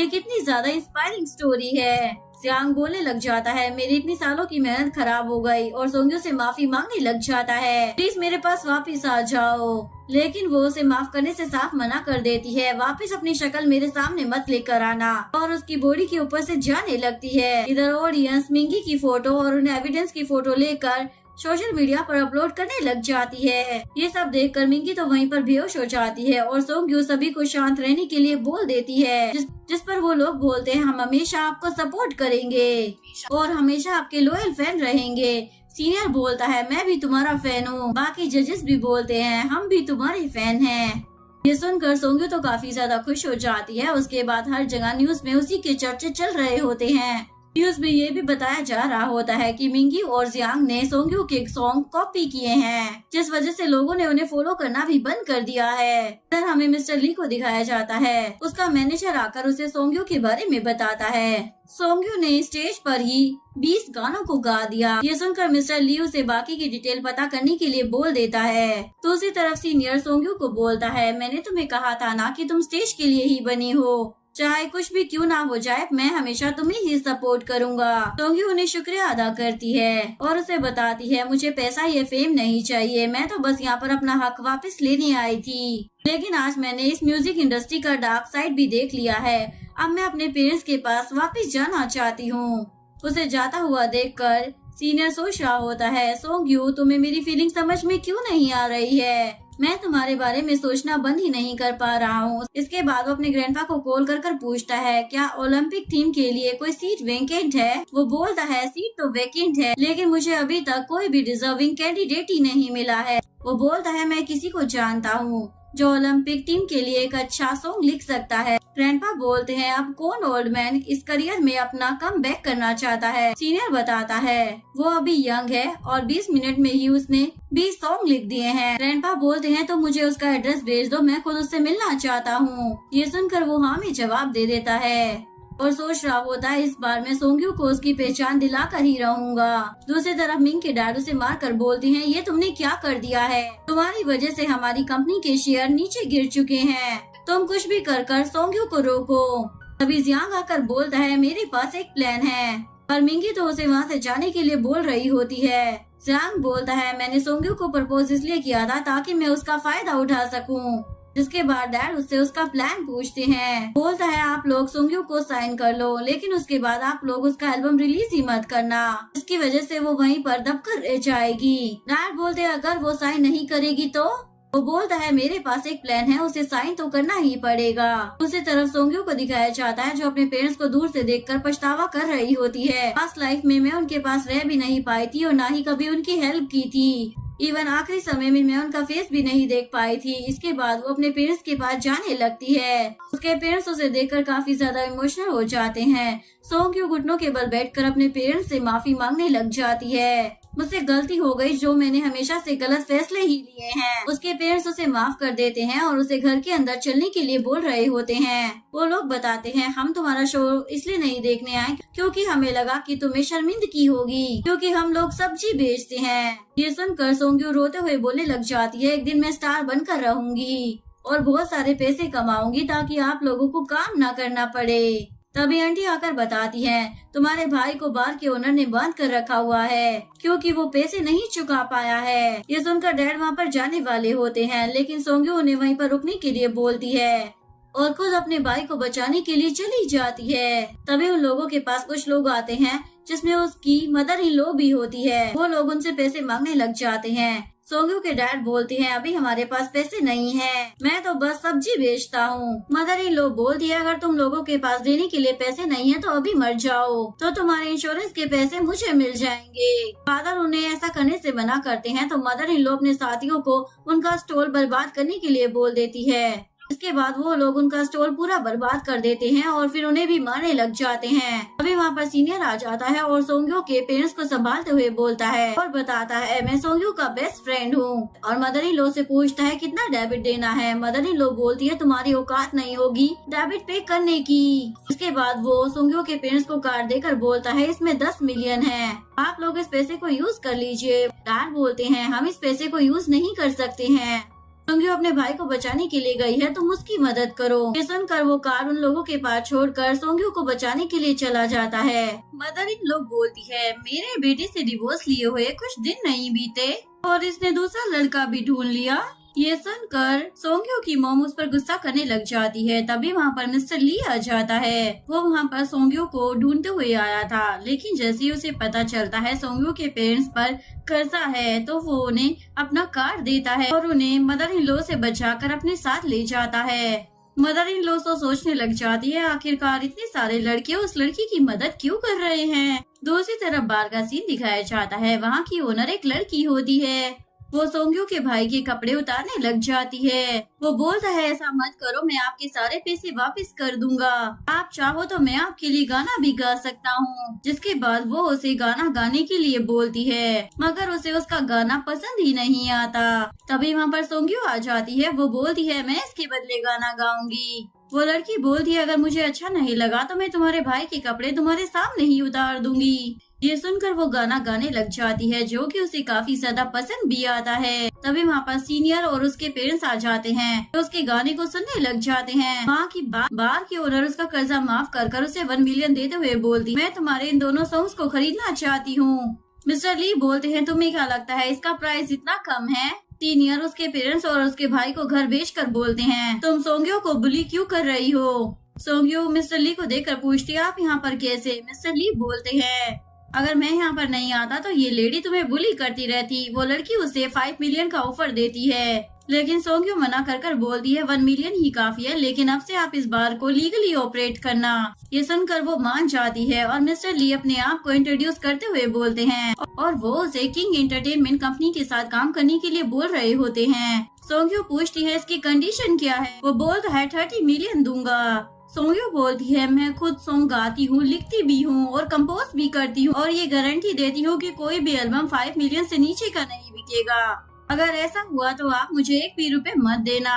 ये कितनी ज्यादा इंस्पायरिंग स्टोरी है। जियांग बोलने लग जाता है, मेरी इतनी सालों की मेहनत खराब हो गई, और सोंग्यू से माफी मांगने लग जाता है, प्लीज मेरे पास वापस आ जाओ। लेकिन वो उसे माफ करने से साफ मना कर देती है, वापस अपनी शक्ल मेरे सामने मत लेकर आना, और उसकी बॉडी के ऊपर से जाने लगती है। इधर ऑडियंस मिंगी की फोटो और उन एविडेंस की फोटो लेकर सोशल मीडिया पर अपलोड करने लग जाती है। ये सब देखकर मिंगी तो वहीं पर बेहोश हो जाती है, और सोंग्यू सभी को शांत रहने के लिए बोल देती है, जिस पर वो लोग बोलते हैं, हम हमेशा आपको सपोर्ट करेंगे और हमेशा आपके लॉयल फैन रहेंगे। सीनियर बोलता है, मैं भी तुम्हारा फैन हूँ। बाकी जजेस भी बोलते हैं, हम भी तुम्हारे फैन हैं। ये सुनकर सोंग्यू तो काफी ज्यादा खुश हो जाती है। उसके बाद हर जगह न्यूज में उसी के चर्चे चल रहे होते हैं। न्यूज में ये भी बताया जा रहा होता है कि मिंगी और जियांग ने सोंग्यू के सॉन्ग कॉपी किए हैं, जिस वजह से लोगों ने उन्हें फॉलो करना भी बंद कर दिया है। फिर हमें मिस्टर ली को दिखाया जाता है। उसका मैनेजर आकर उसे सोंग्यू के बारे में बताता है। सोंग्यू ने स्टेज पर ही 20 गानों को गा दिया। ये सुनकर मिस्टर ली उसे बाकी की डिटेल पता करने के लिए बोल देता है। दूसरी तरफ सीनियर सोंग्यू को बोलता है, मैंने तुम्हें कहा था ना कि तुम स्टेज के लिए ही बनी हो, चाहे कुछ भी क्यों ना हो जाए, मैं हमेशा तुम्हें ही सपोर्ट करूंगा। सोंग्यू उन्हें शुक्रिया अदा करती है और उसे बताती है, मुझे पैसा या फेम नहीं चाहिए, मैं तो बस यहाँ पर अपना हक वापस लेने आई थी। लेकिन आज मैंने इस म्यूजिक इंडस्ट्री का डार्क साइड भी देख लिया है। अब मैं अपने पेरेंट्स के पास वापस जाना चाहती हूँ। उसे जाता हुआ देखकर सीनियर सोच रहा होता है, सोंग्यू तुम्हें मेरी फीलिंग समझ में क्यों नहीं आ रही है? मैं तुम्हारे बारे में सोचना बंद ही नहीं कर पा रहा हूँ। इसके बाद वो अपने ग्रैंडपा को कॉल कर पूछता है, क्या ओलंपिक टीम के लिए कोई सीट वेकेंट है? वो बोलता है, सीट तो वेकेंट है, लेकिन मुझे अभी तक कोई भी डिजर्विंग कैंडिडेट ही नहीं मिला है। वो बोलता है, मैं किसी को जानता हूँ जो ओलंपिक टीम के लिए एक अच्छा सॉन्ग लिख सकता है। ग्रैंडपा बोलते हैं, अब कौन ओल्ड मैन इस करियर में अपना कम बैक करना चाहता है? सीनियर बताता है, वो अभी यंग है और 20 मिनट में ही उसने 20 सॉन्ग लिख दिए हैं। ग्रैंडपा बोलते हैं, तो मुझे उसका एड्रेस भेज दो, मैं खुद उससे मिलना चाहता हूँ। ये सुनकर वो हाँ में जवाब दे देता है और सोच रहा होता है, इस बार मैं सोंग्यू को उसकी पहचान दिला कर ही रहूंगा। दूसरी तरफ मिंग के डैड उसे मार कर बोलते हैं, ये तुमने क्या कर दिया है? तुम्हारी वजह से हमारी कंपनी के शेयर नीचे गिर चुके हैं। तुम कुछ भी कर सोंग्यू को रोको। तभी जियांग आकर बोलता है, मेरे पास एक प्लान है। पर मिंगी तो उसे वहाँ से जाने के लिए बोल रही होती है। जियांग बोलता है, मैंने सोंग्यू को प्रपोज इसलिए किया था ताकि मैं उसका फायदा उठा सकूं। जिसके बाद डैड उससे उसका प्लान पूछते हैं। बोलता है, आप लोग सोंग्यू को साइन कर लो, लेकिन उसके बाद आप लोग उसका एल्बम रिलीज ही मत करना, इसकी वजह से वो वहीं पर दबकर रह जाएगी। डैड बोलते हैं, अगर वो साइन नहीं करेगी तो? वो बोलता है, मेरे पास एक प्लान है, उसे साइन तो करना ही पड़ेगा। दूसरी तरफ सोंग्यू को दिखाया जाता है, जो अपने पेरेंट्स को दूर से देखकर पछतावा कर रही होती है। पास्ट लाइफ में मैं उनके पास रह भी नहीं पाई थी और ना ही कभी उनकी हेल्प की थी। इवन आखिरी समय में मैं उनका फेस भी नहीं देख पाई थी। इसके बाद वो अपने पेरेंट्स के पास जाने लगती है। उसके पेरेंट्स उसे देखकर काफी ज्यादा इमोशनल हो जाते हैं। सोंग्यू घुटनों के बल बैठकर अपने पेरेंट्स से माफी मांगने लग जाती है। मुझसे गलती हो गई, जो मैंने हमेशा से गलत फैसले ही लिए हैं। उसके पेरेंट्स उसे माफ कर देते हैं और उसे घर के अंदर चलने के लिए बोल रहे होते हैं। वो लोग बताते हैं, हम तुम्हारा शो इसलिए नहीं देखने आए क्योंकि हमें लगा कि तुम्हें शर्मिंदगी होगी, क्योंकि हम लोग सब्जी बेचते हैं। ये सुनकर सोंग्यू रोते हुए बोलने लग जाती है, एक दिन मैं स्टार बनकर रहूंगी और बहुत सारे पैसे कमाऊंगी ताकि आप लोगों को काम न करना पड़े। तभी आंटी आकर बताती है, तुम्हारे भाई को बार के ओनर ने बांध कर रखा हुआ है क्योंकि वो पैसे नहीं चुका पाया है। ये सुनकर डैड वहाँ पर जाने वाले होते हैं, लेकिन सोंग्यू उन्हें वहीं पर रुकने के लिए बोलती है और खुद अपने भाई को बचाने के लिए चली जाती है। तभी उन लोगों के पास कुछ लोग आते हैं, जिसमें उसकी मदर इन लॉ भी होती है। वो लोग उनसे पैसे मांगने लग जाते हैं। सोंग्यू के डैड बोलते हैं, अभी हमारे पास पैसे नहीं हैं, मैं तो बस सब्जी बेचता हूँ। मदर इन लॉ बोलती है, अगर तुम लोगों के पास देने के लिए पैसे नहीं है तो अभी मर जाओ, तो तुम्हारे इंश्योरेंस के पैसे मुझे मिल जाएंगे। फादर उन्हें ऐसा करने से मना करते हैं, तो मदर इन लॉ अपने साथियों को उनका स्टॉल बर्बाद करने के लिए बोल देती है। इसके बाद वो लोग उनका स्टॉल पूरा बर्बाद कर देते हैं और फिर उन्हें भी मारने लग जाते हैं। अभी वहाँ पर सीनियर आ जाता है और सोंग्यू के पेरेंट्स को संभालते हुए बोलता है और बताता है, मैं सोंग्यू का बेस्ट फ्रेंड हूँ। और मदर इन लॉ से पूछता है, कितना डेबिट देना है? मदर इन लॉ बोलती है, तुम्हारी औकात नहीं होगी डेबिट पे करने की। इसके बाद वो सोंग्यू के पेरेंट्स को कार्ड देकर बोलता है, इसमें 10 मिलियन है, आप लोग इस पैसे को यूज कर लीजिए। डैड बोलते हैं, हम इस पैसे को यूज नहीं कर सकते हैं, सोंग्यू अपने भाई को बचाने के लिए गई है, तुम उसकी मदद करो। ये सुनकर वो कार उन लोगों के पास छोड़कर सोंग्यू को बचाने के लिए चला जाता है। मदर इन लॉ बोलती है, मेरे बेटे से डिवोर्स लिए हुए कुछ दिन नहीं बीते और इसने दूसरा लड़का भी ढूंढ लिया। ये सुनकर सोंग्यू की मॉम उस पर गुस्सा करने लग जाती है। तभी वहाँ पर मिस्टर ली आ जाता है। वो वहाँ पर सोंग्यू को ढूंढते हुए आया था, लेकिन जैसे ही उसे पता चलता है सोंग्यू के पेरेंट्स पर कर्जा है, तो वो उन्हें अपना कार्ड देता है और उन्हें मदर इन लॉ से बचाकर अपने साथ ले जाता है। मदर इन लॉ तो सोचने लग जाती है, आखिरकार इतने सारे लड़के उस लड़की की मदद क्यों कर रहे हैं। दूसरी तरफ बार का सीन दिखाया जाता है। वहाँ की ओनर एक लड़की होती है वो सोंग्यो के भाई के कपड़े उतारने लग जाती है। वो बोलता है ऐसा मत करो, मैं आपके सारे पैसे वापस कर दूंगा। आप चाहो तो मैं आपके लिए गाना भी गा सकता हूँ। जिसके बाद वो उसे गाना गाने के लिए बोलती है, मगर उसे उसका गाना पसंद ही नहीं आता। तभी वहाँ पर सोंग्यो आ जाती है। वो बोलती है मैं इसके बदले गाना गाऊंगी। वो लड़की बोलती है अगर मुझे अच्छा नहीं लगा तो मैं तुम्हारे भाई के कपड़े तुम्हारे सामने ही उतार दूंगी। ये सुनकर वो गाना गाने लग जाती है, जो कि उसे काफी ज्यादा पसंद भी आता है। तभी वहाँ पर सीनियर और उसके पेरेंट्स आ जाते हैं, तो उसके गाने को सुनने लग जाते हैं। वहाँ की बार की ओनर उसका कर्जा माफ कर उसे 1 मिलियन देते हुए बोलती मैं तुम्हारे इन दोनों सॉन्ग्स को खरीदना चाहती हूँ। मिस्टर ली बोलते हैं तुम्हें क्या लगता है इसका प्राइस इतना कम है? सीनियर उसके पेरेंट्स और उसके भाई को घर बेचकर बोलते हैं तुम सोंग्यो को बुली क्यों कर रही हो? सोंग्यो मिस्टर ली को देखकर पूछती है आप यहाँ पर कैसे? मिस्टर ली बोलते हैं अगर मैं यहाँ पर नहीं आता तो ये लेडी तुम्हें बुली करती रहती। वो लड़की उसे 5 मिलियन का ऑफर देती है, लेकिन सोंग्यो मना कर बोलती है 1 मिलियन ही काफी है, लेकिन अब से आप इस बार को लीगली ऑपरेट करना। ये सुनकर वो मान जाती है और मिस्टर ली अपने आप को इंट्रोड्यूस करते हुए बोलते हैं और वो उसे किंग एंटरटेनमेंट कंपनी के साथ काम करने के लिए बोल रहे होते हैं। सोंग्यो पूछती है इसकी कंडीशन क्या है? वो बोलता है 30 मिलियन दूंगा। सोंग्यो बोलती है मैं खुद सॉन्ग गाती हूँ, लिखती भी हूँ और कंपोज भी करती हूँ और ये गारंटी देती हूँ कि कोई भी एल्बम 5 मिलियन से नीचे का नहीं बिकेगा। अगर ऐसा हुआ तो आप मुझे 1 भी रुपए मत देना।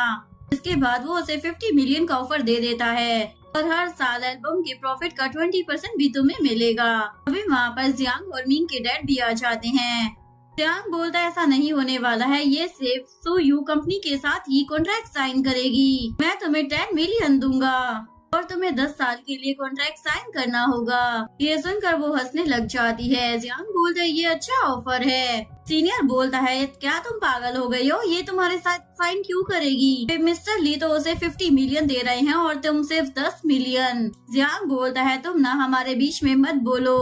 इसके बाद वो उसे 50 मिलियन का ऑफर दे देता है और हर साल एल्बम के प्रॉफिट का 20% भी तुम्हें मिलेगा। अभी वहाँ पर जियांग और मिंग के डैड भी आ जाते हैं। जियांग बोलता है ऐसा नहीं होने वाला है, ये सिर्फ सू यू कंपनी के साथ ही कॉन्ट्रैक्ट साइन करेगी। मैं तुम्हें 10 मिलियन दूंगा और तुम्हें 10 साल के लिए कॉन्ट्रैक्ट साइन करना होगा। ये सुनकर वो हंसने लग जाती है। जियांग बोलता है ये अच्छा ऑफर है। सीनियर बोलता है क्या तुम पागल हो गई हो, ये तुम्हारे साथ साइन क्यों करेगी? मिस्टर ली तो उसे 50 मिलियन दे रहे हैं और तुम सिर्फ 10 मिलियन। जियांग बोलता है तुम ना हमारे बीच में मत बोलो।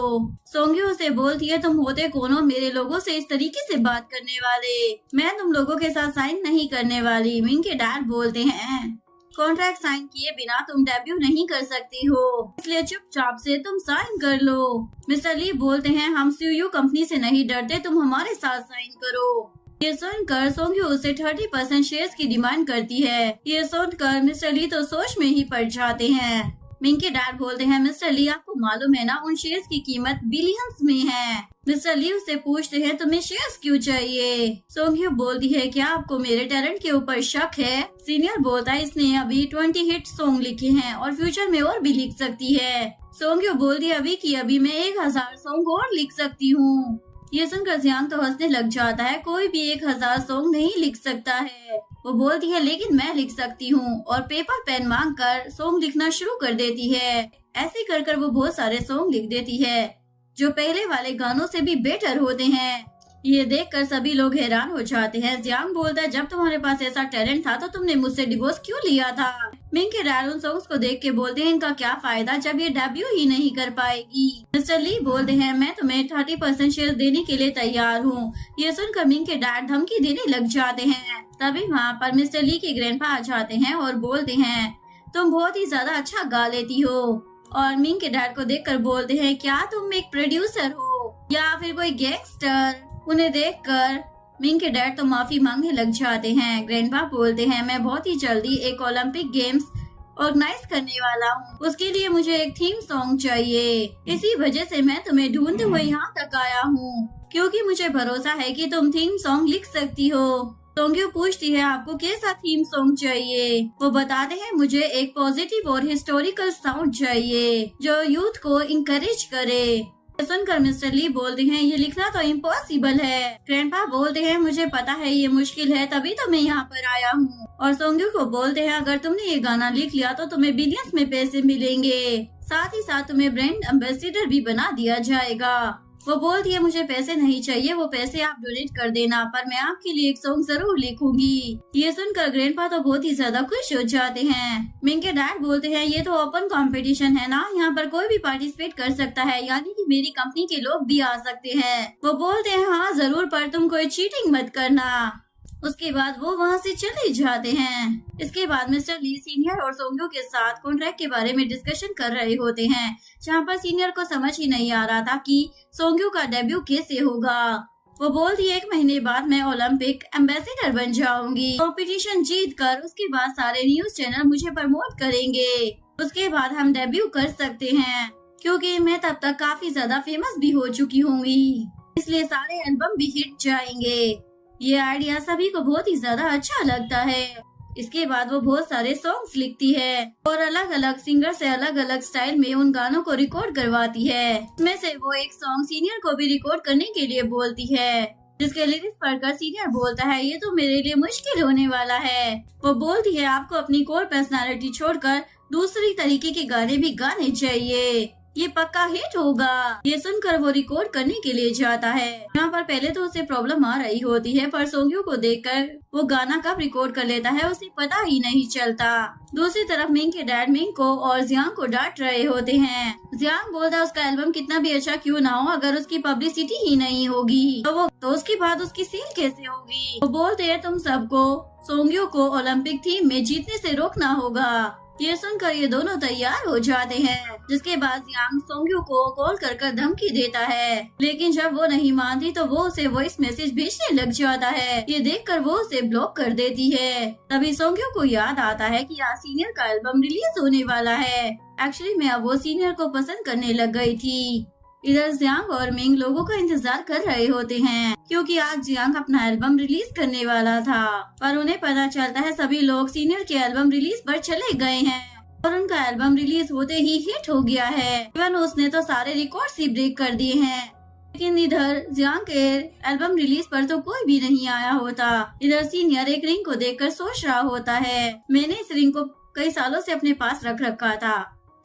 सोंग्यो से बोलती है तुम होते कौन हो मेरे लोगों से इस तरीके से बात करने वाले? मैं तुम लोगों के साथ साइन नहीं करने वाली। मिंग के डैड बोलते हैं कॉन्ट्रैक्ट साइन किए बिना तुम डेब्यू नहीं कर सकती हो, इसलिए चुपचाप से तुम साइन कर लो। मिस्टर ली बोलते हैं हम सीयू कंपनी से नहीं डरते, तुम हमारे साथ साइन करो। ये सुनकर सोंग्यो उसे 30% शेयर्स की डिमांड करती है। ये सुनकर मिस्टर ली तो सोच में ही पड़ जाते हैं। मिंग के डैड बोलते हैं मिस्टर ली आपको मालूम है ना उन शेयर्स की कीमत बिलियंस में है। मिस्टर ली उससे पूछते हैं तुम्हें शेयर्स क्यों चाहिए? सोंग्यो बोलती है क्या आपको मेरे टैलेंट के ऊपर शक है? सीनियर बोलता है इसने अभी 20 हिट सॉन्ग लिखे हैं और फ्यूचर में और भी लिख सकती है। सोंग्यो बोलती है अभी की अभी मैं 1000 सॉन्ग और लिख सकती हूँ। ये सुनकर जियांग तो हंसने लग जाता है, कोई भी 1000 सॉन्ग नहीं लिख सकता है। वो बोलती है लेकिन मैं लिख सकती हूँ और पेपर पेन मांग कर सॉन्ग लिखना शुरू कर देती है। ऐसे कर वो बहुत सारे सॉन्ग लिख देती है जो पहले वाले गानों से भी बेटर होते हैं। ये देखकर सभी लोग हैरान हो जाते हैं। जियांग बोलता है जब तुम्हारे पास ऐसा टैलेंट था तो तुमने मुझसे डिवोर्स क्यों लिया था? मिंग के डैड उन सॉन्ग्स को देख के बोलते हैं इनका क्या फायदा जब ये डेब्यू ही नहीं कर पाएगी। मिस्टर ली बोलते हैं मैं तुम्हें 30% शेयर देने के लिए तैयार हूँ। ये सुनकर मिंग के डैड धमकी देने लग जाते हैं। तभी वहाँ पर मिस्टर ली के ग्रैंडपा आ जाते हैं और बोलते हैं तुम बहुत ही ज्यादा अच्छा गा लेती हो। और मिंग के डैड को देखकर बोलते हैं क्या तुम एक प्रोड्यूसर हो या फिर कोई गैंगस्टर? उन्हें देखकर मिंग के डैड तो माफी मांगने लग जाते हैं। ग्रैंडपा बोलते हैं मैं बहुत ही जल्दी एक ओलंपिक गेम्स ऑर्गेनाइज करने वाला हूँ, उसके लिए मुझे एक थीम सॉन्ग चाहिए। इसी वजह से मैं तुम्हें ढूंढते हुए यहाँ तक आया हूँ क्योंकि मुझे भरोसा है कि तुम थीम सॉन्ग लिख सकती हो। सोंग्यो पूछती है आपको कैसा थीम सॉन्ग चाहिए? वो बताते हैं मुझे एक पॉजिटिव और हिस्टोरिकल साउंड चाहिए जो यूथ को इंकरेज करे। सुनकर मिस्टर ली बोलते हैं ये लिखना तो इम्पॉसिबल है। ग्रैंडपा बोलते हैं मुझे पता है ये मुश्किल है तभी तो मैं यहाँ पर आया हूँ। और सोंग्यो को बोलते हैं अगर तुमने ये गाना लिख लिया तो तुम्हें बिलियंस में पैसे मिलेंगे, साथ ही साथ तुम्हें ब्रांड एम्बेसडर भी बना दिया जाएगा। वो बोलती है मुझे पैसे नहीं चाहिए, वो पैसे आप डोनेट कर देना, पर मैं आपके लिए एक सॉन्ग जरूर लिखूंगी। ये सुनकर ग्रैंडपा तो बहुत ही ज्यादा खुश हो जाते हैं। मिंग के डैड बोलते हैं ये तो ओपन कंपटीशन है ना, यहाँ पर कोई भी पार्टिसिपेट कर सकता है, यानी कि मेरी कंपनी के लोग भी आ सकते हैं। वो बोलते हैं हाँ जरूर, पर तुम कोई चीटिंग मत करना। उसके बाद वो वहाँ से चले जाते हैं। इसके बाद मिस्टर ली सीनियर और सोंग्यो के साथ कॉन्ट्रैक्ट के बारे में डिस्कशन कर रहे होते हैं, जहाँ पर सीनियर को समझ ही नहीं आ रहा था कि सोंग्यो का डेब्यू कैसे होगा। वो बोलती है 1 महीने बाद मैं ओलंपिक एम्बेसडर बन जाऊंगी। कंपटीशन जीत कर उसके बाद सारे न्यूज चैनल मुझे प्रमोट करेंगे। उसके बाद हम डेब्यू कर सकते हैं, क्योंकि मैं तब तक काफी ज्यादा फेमस भी हो चुकी होंगी, इसलिए सारे एल्बम भी हिट जाएंगे। ये आइडिया सभी को बहुत ही ज्यादा अच्छा लगता है। इसके बाद वो बहुत सारे सॉन्ग्स लिखती है और अलग अलग सिंगर से अलग अलग स्टाइल में उन गानों को रिकॉर्ड करवाती है। इसमें से वो एक सॉन्ग सीनियर को भी रिकॉर्ड करने के लिए बोलती है, जिसके लिरिक्स पढ़कर सीनियर बोलता है ये तो मेरे लिए मुश्किल होने वाला है। वो बोलती है आपको अपनी कोर पर्सनालिटी छोड़कर दूसरी तरीके के गाने भी गाने चाहिए, ये पक्का हिट होगा। ये सुनकर वो रिकॉर्ड करने के लिए जाता है। यहाँ पर पहले तो उसे प्रॉब्लम आ रही होती है, पर सोंग्यू को देखकर वो गाना कब रिकॉर्ड कर लेता है उसे पता ही नहीं चलता। दूसरी तरफ मिंग के डैड मिंग को और जियांग को डांट रहे होते हैं। जियांग बोलता है उसका एल्बम कितना भी अच्छा क्यों ना हो, अगर उसकी पब्लिसिटी ही नहीं होगी तो उसके बाद उसकी सेल कैसे होगी। वो बोलते हैं तुम सबको सोंग्यू को ओलंपिक थीम में जीतने से रोकना होगा। ये सुनकर ये दोनों तैयार हो जाते हैं, जिसके बाद जियांग सोंग्यू को कॉल कर धमकी देता है, लेकिन जब वो नहीं मानती तो वो उसे वॉइस मैसेज भेजने लग जाता है। ये देखकर वो उसे ब्लॉक कर देती है। तभी सोंग्यू को याद आता है कि आज सीनियर का एल्बम रिलीज होने वाला है। एक्चुअली मैं अब वो सीनियर को पसंद करने लग गई थी। इधर जियांग और मिंग लोगों का इंतजार कर रहे होते हैं, क्योंकि आज जियांग अपना एल्बम रिलीज करने वाला था, पर उन्हें पता चलता है सभी लोग सीनियर के एल्बम रिलीज पर चले गए हैं और उनका एल्बम रिलीज होते ही हिट हो गया है। इवन उसने तो सारे रिकॉर्ड्स ही ब्रेक कर दिए हैं। लेकिन इधर जियांग के एल्बम रिलीज पर तो कोई भी नहीं आया होता। इधर सीनियर एक रिंग को देखकर सोच रहा होता है, मैंने इस रिंग को कई सालों से अपने पास रख रखा था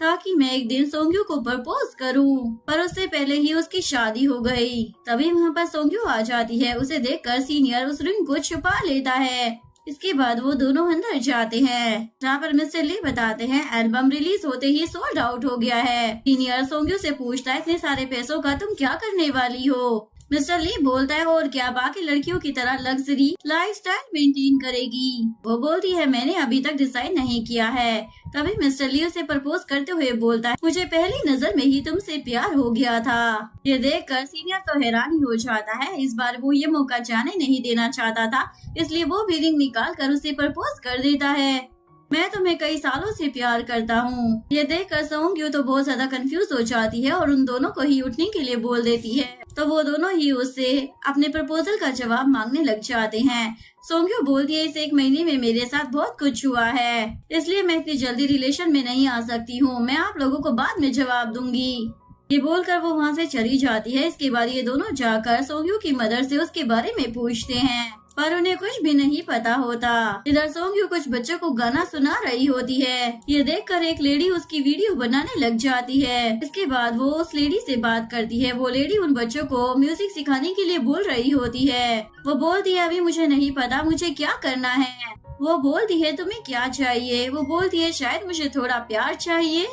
ताकि मैं एक दिन सोंग्यू को प्रपोज करूं, पर उससे पहले ही उसकी शादी हो गई। तभी वहाँ पर सोंग्यू आ जाती है। उसे देखकर सीनियर उस रिंग को छुपा लेता है। इसके बाद वो दोनों अंदर जाते हैं, जहाँ पर मिस्टर ली बताते हैं एल्बम रिलीज होते ही सोल्ड आउट हो गया है। सीनियर सोंग्यू से पूछता है इतने सारे पैसों का तुम क्या करने वाली हो। मिस्टर ली बोलता है और क्या बाकी लड़कियों की तरह लग्जरी लाइफस्टाइल मेंटेन करेगी। वो बोलती है मैंने अभी तक डिसाइड नहीं किया है। तभी मिस्टर ली उसे प्रपोज करते हुए बोलता है मुझे पहली नजर में ही तुमसे प्यार हो गया था। ये देखकर सीनियर तो हैरान ही हो जाता है। इस बार वो ये मौका जाने नहीं देना चाहता था, इसलिए वो भी रिंग निकाल कर उसे प्रपोज कर देता है। मैं तुम्हें कई सालों से प्यार करता हूँ। ये देखकर सोंग्यू तो बहुत ज्यादा कंफ्यूज हो जाती है और उन दोनों को ही उठने के लिए बोल देती है। तो वो दोनों ही उससे अपने प्रपोजल का जवाब मांगने लग जाते हैं। सोंग्यू बोलती है इस 1 महीने में मेरे साथ बहुत कुछ हुआ है, इसलिए मैं इतनी जल्दी रिलेशन में नहीं आ सकती हूँ। मैं आप लोगों को बाद में जवाब दूंगी। ये बोलकर वो वहाँ से चली जाती है। इसके बाद ये दोनों जाकर सोंग्यू की मदर से उसके बारे में पूछते हैं, पर उन्हें कुछ भी नहीं पता होता। इधर सोंग्यू कुछ बच्चों को गाना सुना रही होती है। ये देखकर एक लेडी उसकी वीडियो बनाने लग जाती है। इसके बाद वो उस लेडी से बात करती है। वो लेडी उन बच्चों को म्यूजिक सिखाने के लिए बोल रही होती है। वो बोलती है अभी मुझे नहीं पता मुझे क्या करना है। वो बोलती है तुम्हें क्या चाहिए। वो बोलती है शायद मुझे थोड़ा प्यार चाहिए।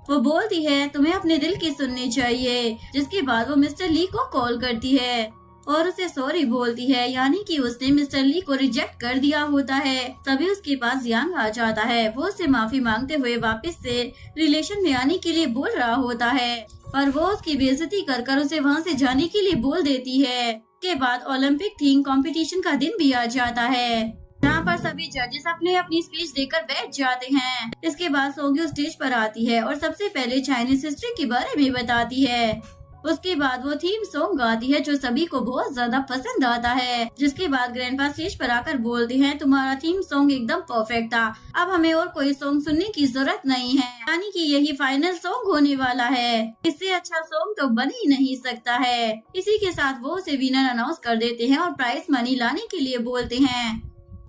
वो बोलती है तुम्हें अपने दिल की सुननी चाहिए। जिसके बाद वो मिस्टर ली को कॉल करती है और उसे सॉरी बोलती है, यानी कि उसने मिस्टर ली को रिजेक्ट कर दिया होता है। तभी उसके पास जियांग आ जाता है। वो उससे माफी मांगते हुए वापस से रिलेशन में आने के लिए बोल रहा होता है, पर वो उसकी बेइज्जती कर उसे वहाँ से जाने के लिए बोल देती है। इसके बाद ओलंपिक थीम कंपटीशन का दिन भी आ जाता है, जहाँ पर सभी जजेस अपने अपनी स्पीच देकर बैठ जाते हैं। इसके बाद सोंग्यू स्टेज पर आती है और सबसे पहले चाइनीज हिस्ट्री के बारे में बताती है। उसके बाद वो थीम सॉन्ग गाती है जो सभी को बहुत ज्यादा पसंद आता है। जिसके बाद ग्रैंडपा स्टेज पर आकर बोलते हैं तुम्हारा थीम सॉन्ग एकदम परफेक्ट था, अब हमें और कोई सॉन्ग सुनने की जरूरत नहीं है, यानी कि यही फाइनल सॉन्ग होने वाला है। इससे अच्छा सॉन्ग तो बन ही नहीं सकता है। इसी के साथ वो उसे विनर अनाउंस कर देते हैं और प्राइज मनी लाने के लिए बोलते हैं।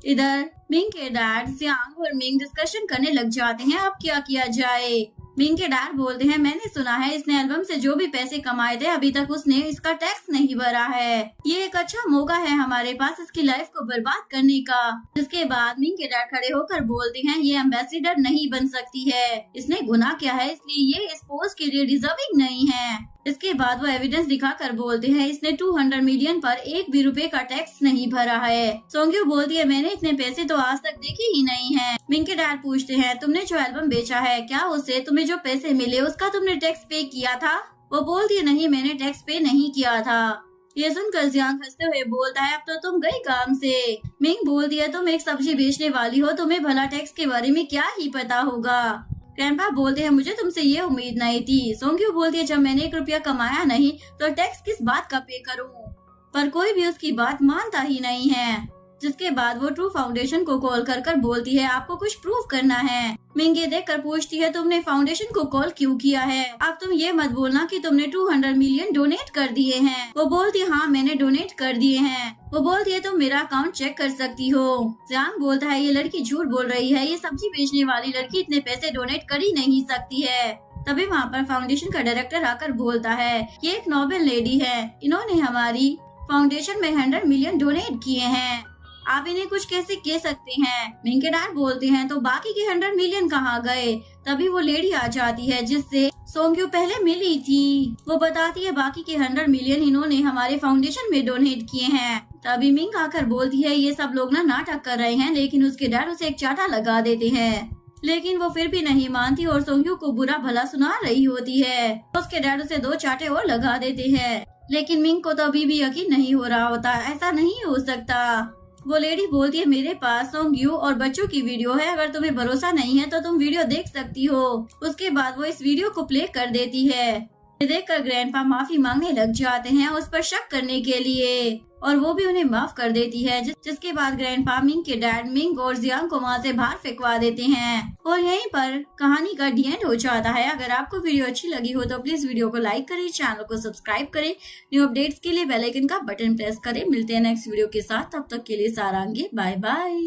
इधर मिंग के डैड जियांग और मिंग डिस्कशन करने लग जाते हैं अब क्या किया जाए। मिंग के डैड बोलते हैं मैंने सुना है इसने एल्बम से जो भी पैसे कमाए थे अभी तक उसने इसका टैक्स नहीं भरा है। ये एक अच्छा मौका है हमारे पास इसकी लाइफ को बर्बाद करने का। जिसके बाद मिंग के डैड खड़े होकर बोलते हैं ये एम्बेसडर नहीं बन सकती है, इसने गुनाह किया है इसलिए ये इस पोस्ट के लिए डिजर्विंग नहीं है। इसके बाद वो एविडेंस दिखाकर बोलते हैं इसने 200 मिलियन पर 1 भी रुपए का टैक्स नहीं भरा है। सोंग्यू बोलती है मैंने इतने पैसे तो आज तक देखे ही नहीं है। मिंग के डैड पूछते हैं तुमने जो एल्बम बेचा है क्या उससे तुम्हें जो पैसे मिले उसका तुमने टैक्स पे किया था। वो बोलती है नहीं मैंने टैक्स पे नहीं किया था। ये सुनकर जियांग हंसते हुए बोलता है, अब तो तुम गई काम से। मिंग बोलती है, तुम एक सब्जी बेचने वाली हो, तुम्हें भला टैक्स के बारे में क्या ही पता होगा। ग्रैंडपा बोलते हैं, मुझे तुमसे ये उम्मीद नहीं थी। सोंग्यू बोलती है, जब मैंने 1 रुपया कमाया नहीं तो टैक्स किस बात का पे करूं? पर कोई भी उसकी बात मानता ही नहीं है। जिसके बाद वो ट्रू फाउंडेशन को कॉल कर बोलती है, आपको कुछ प्रूफ करना है। मिंग ये देखकर पूछती है, तुमने फाउंडेशन को कॉल क्यों किया है? अब तुम ये मत बोलना कि तुमने 200 मिलियन डोनेट कर दिए हैं। वो बोलती है, हाँ मैंने डोनेट कर दिए हैं। वो बोलती है, तुम मेरा अकाउंट चेक कर सकती हो। जियांग बोलता है, ये लड़की झूठ बोल रही है, ये सब्जी बेचने वाली लड़की इतने पैसे डोनेट कर ही नहीं सकती है। तभी वहाँ पर फाउंडेशन का डायरेक्टर आकर बोलता है, ये एक नोबल लेडी है, इन्होंने हमारी फाउंडेशन में 100 मिलियन डोनेट किए हैं, आप इन्हें कुछ कैसे कह सकते हैं? मिंग के डैड बोलते हैं, तो बाकी के 100 मिलियन कहाँ गए? तभी वो लेडी आ जाती है जिससे सोंग्यू पहले मिली थी। वो बताती है, बाकी के 100 मिलियन इन्होंने हमारे फाउंडेशन में डोनेट किए हैं। तभी मिंग आकर बोलती है, ये सब लोग ना नाटक कर रहे हैं, लेकिन उसके डैड उसे एक चाटा लगा देते हैं। लेकिन वो फिर भी नहीं मानती और सोंग्यू को बुरा भला सुना रही होती है। उसके डैड उसे 2 चाटे और लगा देते हैं, लेकिन मिंग को तो अभी भी यकीन नहीं हो रहा होता, ऐसा नहीं हो सकता। वो लेडी बोलती है, मेरे पास सोंग्यू और बच्चों की वीडियो है, अगर तुम्हें भरोसा नहीं है तो तुम वीडियो देख सकती हो। उसके बाद वो इस वीडियो को प्ले कर देती है। ये देखकर ग्रैंडपा माफी मांगने लग जाते हैं उस पर शक करने के लिए, और वो भी उन्हें माफ कर देती है। जिसके बाद ग्रैंडपा मिंग के डैड मिंग और जियांग को वहाँ से बाहर फेंकवा देते हैं और यहीं पर कहानी का डी एंड हो जाता है। अगर आपको वीडियो अच्छी लगी हो तो प्लीज वीडियो को लाइक करें, चैनल को सब्सक्राइब करें, न्यू अपडेट्स के लिए बेल आइकन का बटन प्रेस करें। मिलते हैं नेक्स्ट वीडियो के साथ, तब तक के लिए सारांगी, बाय बाय।